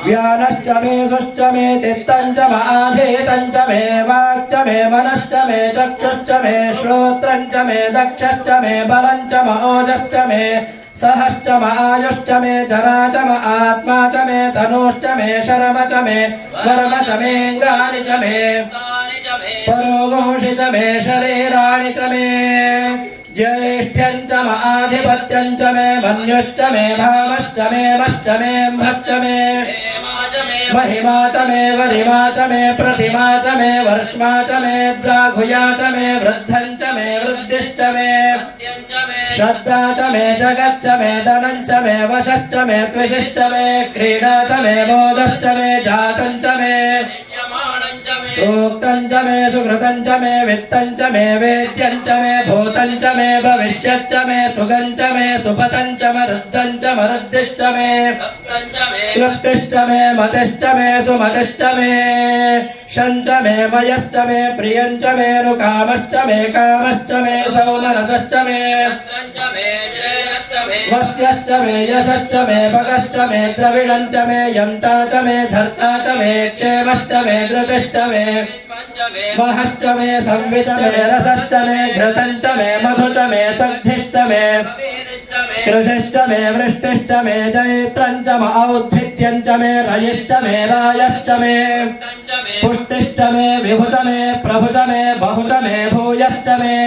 व्यानश्च मे सुश्च मे चित्तञ्च माधीतञ्च मे वाक्च मे मनश्च मे चक्षुश्च मे श्रोत्रञ्च मे दक्षश्च मे बलञ्च महोजश्च मे सहश्च आयुश्च मे जरा च आत्मा च मे तनूश्च मे शर्म च मे कर्म च मेऽङ्गानि च मे परोघोषि च मे शरीराणि च मे ज्येष्ठ्यञ्च आधिपत्यञ्च मे मन्युश्च मे भावश्च मे मश्च मे म्भश्च मे महिमा च मे वरिमा च मे प्रतिमा च मे वर्ष्मा च मे द्राघुया च मे वृद्धञ्च मे वृद्धिश्च मे श्रद्धा च मे जगच्च मे धनञ्च मे वशश्च मे त्विषिश्च मे क्रीडा च मे मोदश्च मे जातञ्च मे सूक्तञ्च मे सुकृतञ्च मे वित्तञ्च मे वेद्यञ्च मे भूतञ्च मे भविष्यच्च मे सुगञ्च मे सुपतञ्च मरुद्धञ्च मरुद्धिश्च मे तृप्तिश्च मे मतिश्च मे सुमतिश्च मे शञ्च मे मयश्च मे प्रियञ्च मे नुकामश्च मे कामश्च मे सौमनसश्च मे वस्यश्च मे यशश्च मे भगश्च मे द्रविणञ्च मे यन्ता च मे धर्ता च मे क्षेमश्च मे धृतिश्च मे महश्च मे संविच्च मे रसश्च मे घृतञ्च मे मधु च मे सद्धिश्च मे कृषिश्च मे वृष्टिश्च मे जैत्रञ्च औद्भिद्यञ्च मे रयिश्च मे रायश्च मे पुष्टिश्च मे विभुच मे प्रभुच मे बहुच मे भूयश्च मे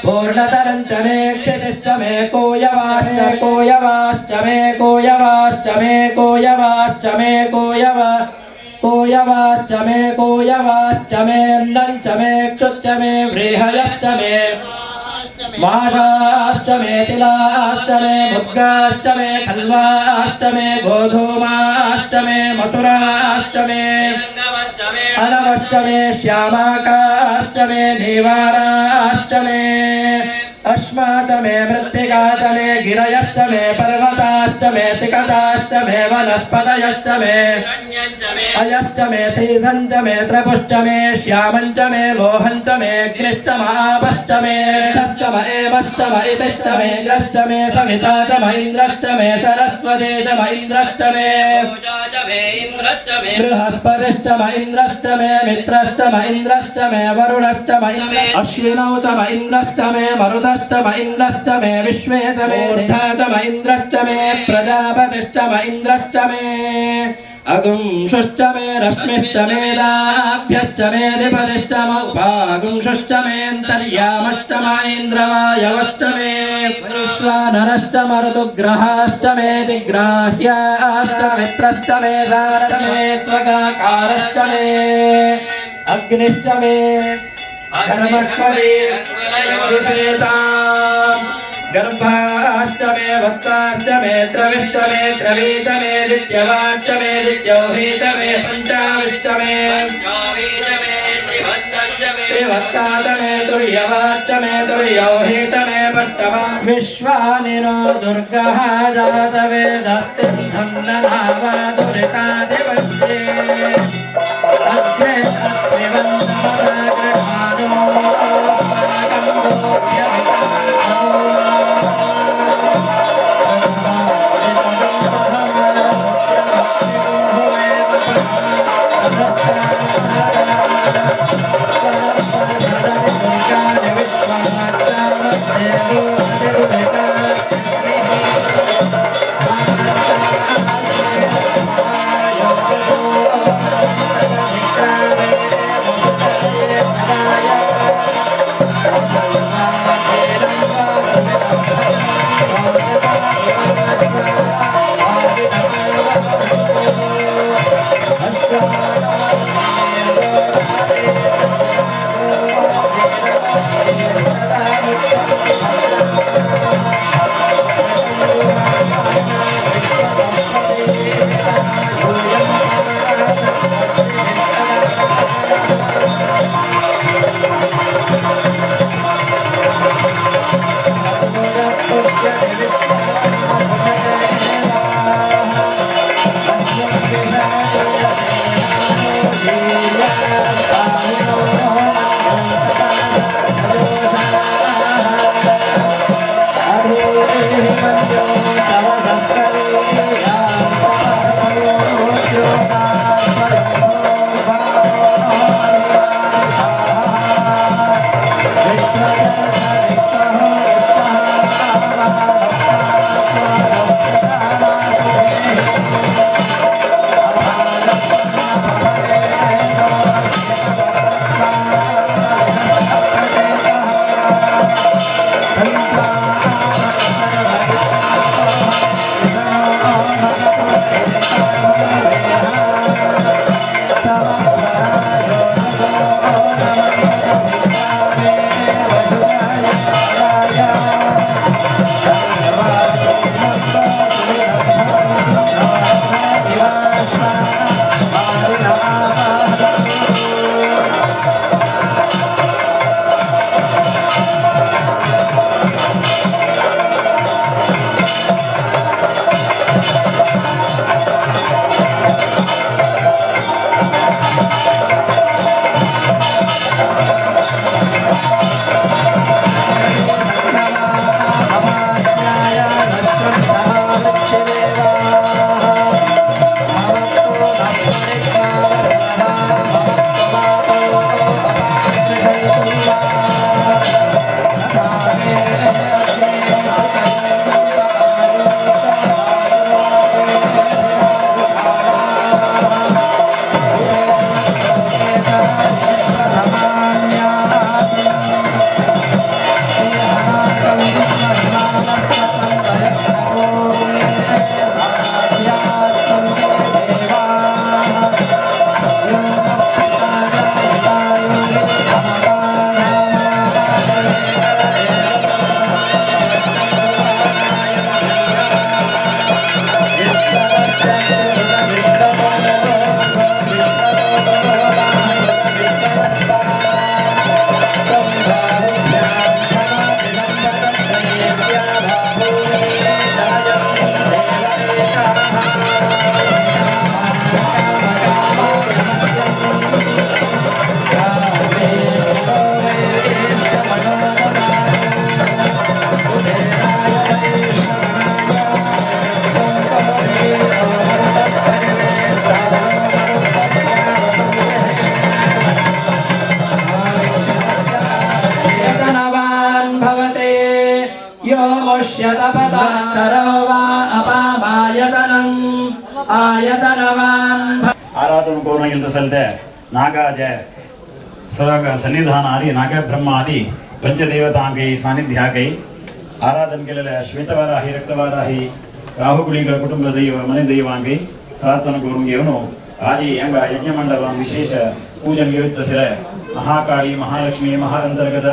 पूर्णतरञ्च मे क्षितिश्च मे कोयवाश्च कोयवाश्च मे कोयवाश्च मे कोयवाश्च मे कोयवाश्च मे कोयवाश्च मे अन्नञ्च मे क्षुच्च मे व्रीहयश्च मे माषाश्च मे तिलाश्च मे मुद्गाश्च मे खल्वाश्च मे गोधूमाश्च मे मसुराश्च मे अनवश्च मे श्यामाकाश्च मे नीवाराश्च मे अश्माच मे मृत्तिकाच मे गिरयश्च मे पर्वताश्च मे सिकताश्च मे वनस्पतयश्च मे अयश्च मे सीसञ्च मे त्रपुश्च मे श्यामञ्च मे मोहञ्च मे ग्निश्च महापश्च मे तश्च म एवश्च म इतिश्च मे ग्रश्च मे सविता च म इन्द्रश्च मे सरस्वती च म इन्द्रश्च मे बृहस्पतिश्च म इन्द्रश्च मे मित्रश्च म इन्द्रश्च मे वरुणश्च म अश्विनौ च म इन्द्रश्च मे मरुतश्च म इन्द्रश्च मे विश्वे च मे ऊर्धा च म इन्द्रश्च मे प्रजापतिश्च म इन्द्रश्च मे अगुंशुश्च मे रश्मिश्च मे लाभ्यश्च मे अधिपतिश्च म उपागुंशुश्च मेऽन्तर्यामश्च म इन्द्रवायवश्च मे विश्वानरश्च मरुदुग्रहाश्च मे दिग्राह्याश्च मित्रश्च मे दारश्च मे स्वगाकारश्च मे अग्निश्च मे गर्भाश्च मे वत्साश्च मे द्रविश्च मे द्रवी च मे दित्यवाच्च मे दित्यौही च मे पञ्चाविश्च मे त्रिवत्साच मे तुर्यवाच्च मे तुर्यौही च मे पट्टवा विश्वानिनो दुर्गः जातवेदस्तिन्धं ननावा दुरितादिवश्ये अग्रे अग्निवन्दमदाग्रहानो पुष्यतपदात्सरो वा अपामायतनम् आयतनवान् आराधन कोरण्यागिंत सलते नागाजे सन्निधान आदि नाग ब्रह्म आदि पंचदेवतांकै सानिध्याकै आराधन केलेल्या श्वेतवाराही रक्तवाराही राहुकुळीग कुटुंब दैव मने दैवांकै प्रार्थना करून घेऊन आजी ಎಂಬ ಯಜ್ಞ ಮಂಡಪ ವಿಶೇಷ ಪೂಜನ್ ಯೋಜಿಸಿದ ಮಹಾಕಾಳಿ ಮಹಾಲಕ್ಷ್ಮಿ ಮಹಾಂತರ್ಗತ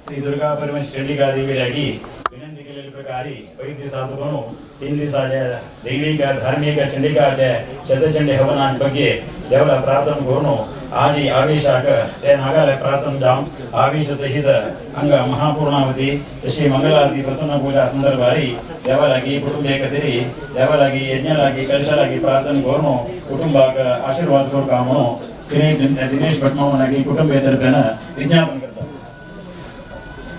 ಶ್ರೀ ದುರ್गा परमेश्वर चंडिका देवीलागी विनंती केलेल्या प्रकारे पहिल्या दिवसापासून 3 दिवसाच्या दैविक धार्मिक चंडिकाच्या शतचंडी हवनांपैकी देवाला प्रार्थना करून आजी आवेशाक त्या नागाला प्रार्थना जाऊन आवेश सहित अंग महापूर्णावती तशी मंगलारती प्रसन्न पूजा संदर्भारी देवालागी कुटुंब एकत्रित देवालागी यज्ञालागी कलशालागी प्रार्थना करून कुटुंबाक आशीर्वाद करू का म्हणून दिनेश भटमावनागी कुटुंबेतर्फेन विज्ञापन करतात.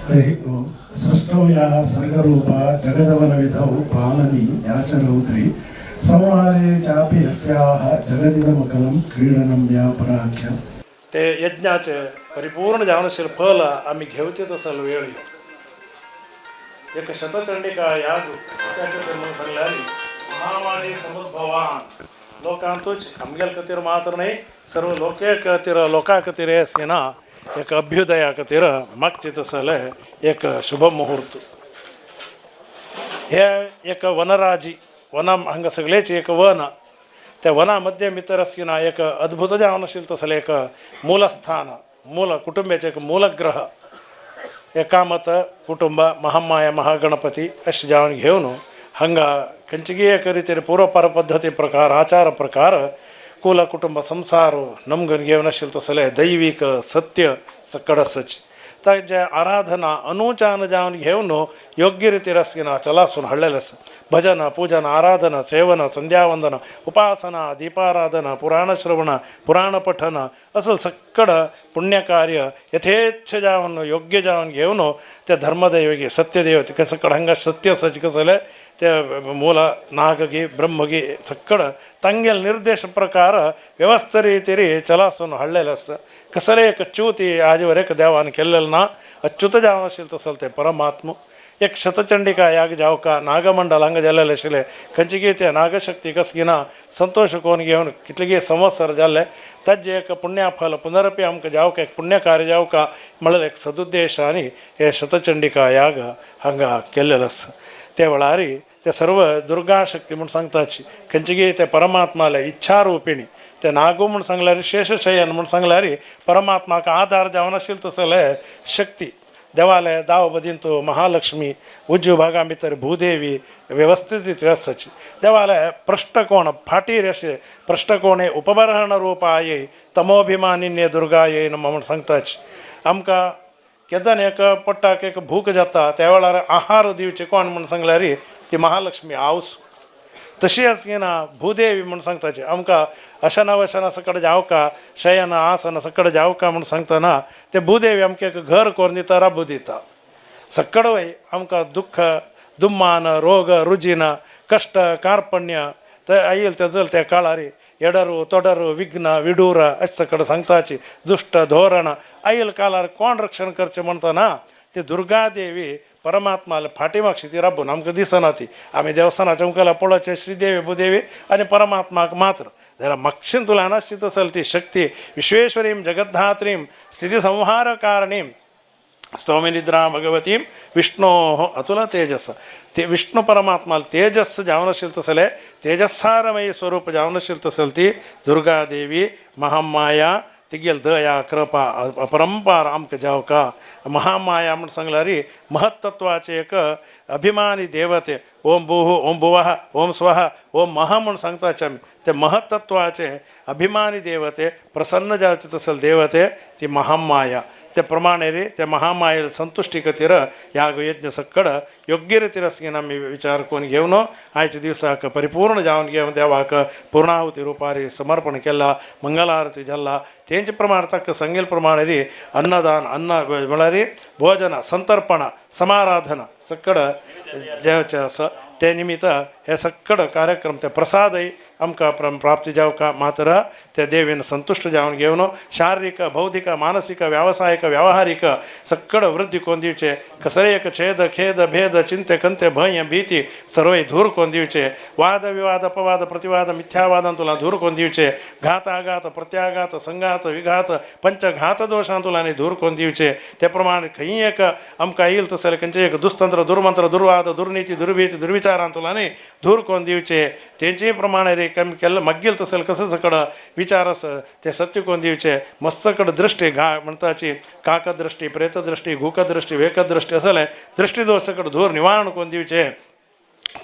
हरि ओम सृष्टोया संगरूपा जगदवनविधौ पालनी याचरौद्री संहारे चापि यस्याः जगदिदमकलं क्रीडनं व्यापराख्यम्. ते यज्ञाचे परिपूर्ण जावनशील फल आम्ही घेवचे तसल वेळ एक शतचंडिका याग सांगल्यारी महामारी समुद्भवान लोकांतूच आमगेल खातीर मात्र नाही सर्व लोके खातीर लोकां खातीर ना एक अभ्युदया खातीर मागचे तसले एक शुभ मुहूर्त हे एक वनराजी वना हांगा सगळेच एक वन त्या वनामध्ये भितर आसना एक अद्भुत जावन तसले एक मूलस्थान मूल कुटुंबाचे एक मूलग्रह एकामत कुटुंब महामाया महागणपती अशें जावन घेवन हांगा खंयचीय एक रितीन पूर्वपर पद्दती प्रकार आचार प्रकार कुल कुटुंब संसार नमगन घेवन आशिल्ले तसले दैवीक सत्य सकड़सच ताजे आराधना अनुचान जावन घेवन योग्य रितीन आसना चलासून हाडलेलें आसा भजन पूजन आराधना सेवन संध्यावंदन उपासना दीपाराधना पुराण श्रवण पुराण पठन असं सकड पुण्यकार्य यथेच्छ जावन योग्य जावन घेवन त्या धर्मदैवगी सत्यदेव सकड हंगा सत्य सच कसले ते मूल नागगी ब्रह्मगी सकड ತಂಗೆಲ್ ನಿರ್ದೇಶ ಪ್ರಕಾರ ವ್ಯವಸ್ಥೆ ರೀತಿರಿ ಚಲಾಸನ್ನು ಹಳ್ಳೆಲಸ್ ಕಸಲೆ एक च्यूती आजवरेक देवान केल्लेलना अच्युत जावनशील तसलते परमात्म एक शतचंडिका याग जावका नागमंडल हांगा जाल्लेले आशिल्ले खंयचीय ते नागशक्ती कसगिना संतोष कोण घेवन कितलेगे संवत्सर जाल्ले ताजे एक पुण्याफल पुनरपी आमकां जावका एक पुण्यकार्य जावका म्हणल्यार एक सदुद्देशानी हे शतचंडिका याग हांगा केल्लेलो आसा त्या वेळारी ते सर्व दुर्गा शक्ती म्हणून सांगताची खंयचीय ते परमात्माले इच्छा रूपिणी ते नागू म्हणून सांगल्यार शेषशयन म्हणून सांगल्यार परमात्माक आधार जावन आशिल्ले तसले शक्ती देवालय दाव बदींतू महालक्ष्मी उजव्या भागा भितर भूदेवी व्यवस्थित आसाची देवालय पृष्ठकोण फाटीर अशे पृष्ठकोणे उपबरहण रूपाये तमोभिमानिन्ये दुर्गाये म्हणून सांगताची आमकां केदान एक पट्टाक एक भूक जाता त्या वेळार आहार दिवचे कोण म्हणून सांगल्यार ती महालक्ष्मी आवस तशी आसना भूदेवी म्हणून सांगताची आमकां अशना वशना सकड जावका शयन आसन सकड जावका म्हणून सांगतना ते भूदेवी आमकां एक घर कोरून दिता राबू दिता सकड वय आमकां दुख्ख दुम्मान रोग रुजीन कश्ट कार्पण्य ते आयिल ते जल त्या काळारी एडरू तोडरू विघ्न विडूर अशें सकड सांगताची दुष्ट धोरण आयिल काळार कोण रक्षण करचें म्हणतना ती दुर्गादेवी परमात्माला फाटीमागशी ती राबून आमकां दिसना ती आमी देवस्थानाच्या मुखाला पळोवचे श्रीदेवी भूदेवी आनी परमात्माक मात्र जाल्यार मागशीन तुला नासची तसल ती शक्ती विश्वेश्वरीं जगद्धात्रीं स्थितिसंहारकारिणीं स्तोमिनिद्रा भगवतीं विष्णो अतुल तेजस ते विष्णु परमात्मा तेजस जावन आशिल्ले तसले तेजस्सारमयी स्वरूप जावन आशिल्ले तसल ती दुर्गादेवी महामाया तिगेल दया कृपा अपरंपार आमकां जावका महामाया म्हणून सांगल्यार महत्तत्वाचे एक अभिमानी देवते ओम भूः ओम भुवः ओम स्वः ओम महा म्हणून सांगताचे आमी ते महत्तत्वाचे अभिमानी देवते प्रसन्न जावचे तसल देवते ती महामाया त्या प्रमाणे रे त्या महामायेला संतुष्टी खातीर याग यज्ञ सकड योग्य रितीन आसगिना आमी विचार करून घेवन आयच्या दिसाक परिपूर्ण जावन घेवन देवाक पूर्णाहुती रुपारी समर्पण केला मंगल आरती जाल्ला तेंचे प्रमाण ताका सांगिल्ले प्रमाणे रे अन्नदान अन्न म्हळ्यार भोजन संतर्पण समाराधना सकड जेवचें आसा ते निमित्त हे सगळं कार्यक्रम ते प्रसादही आमकां प्राप्ती जावका मात्र त्या देवीन संतुष्ट जावन घेवन शारीरिक बौद्धिक मानसिक व्यावसायिक व्यावहारिक सगळं वृद्धी कोण दिवचे कसरेक छेद खेद भेद चिंते कंते भय भीती सर्व दूर कोण दिवचे वाद विवाद अपवाद प्रतिवाद मिथ्यावादांतुला दूर कोण दिवचे घात आघात प्रत्याघात संघात विघात पंचघात दोषांतुलांनी दूर कोण दिवचे त्या प्रमाणे खंय एक आमकां येईल तसले खंयचे एक दुस्तंत्र दुर्मंत्र दुर्वाद दुर्नीती दुर्भीती दुर्विचारांतुलांनी दूर कोण दिवचे तेंचे प्रमाणे रे कमी केल्लं मग्गेल तसले कसं सकड विचार ते सत्य कोण दिवचे मस्तकड दृष्टी म्हणताची काकदृष्टी प्रेतदृष्टी घुकदृष्टी वेकदृष्टी असले दृष्टीदोषकड दूर निवारण कोण दिवचे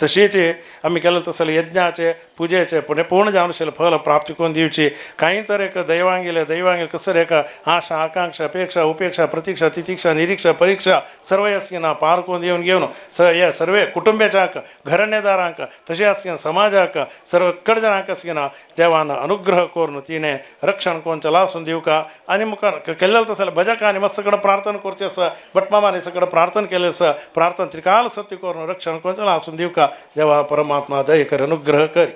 तशेंचे आमी केलें तसले यज्ञाचे पुजेचे पुणे पूर्ण जावन फल प्राप्ती करून दिवची कांय तर एक दैवांगेले कसर एक आशा आकांक्षा अपेक्षा उपेक्षा प्रतीक्षा तितिक्षा निरीक्षा परीक्षा सर्व आसना पार करून येवन घेवन हे सर्व कुटुंबाच्याक घरण्यदारांक तशें आसना समाजाक सर्व कडजनांक आसना देवान अनुग्रह करून तिने रक्षण करून चलासून दिवका आनी मुखार केल्लें तसले भजक आनी मस्त कडेन प्रार्थना करची आसा भटमामानी सगळें प्रार्थना केलें आसा प्रार्थना त्रिकाल सत्य करून रक्षण करून चलासून दिवका देवा परमात्मा दय कर अनुग्रह करी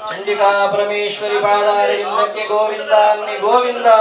चंडिका परमेश्वरी पादार गोविंदा गोविंदा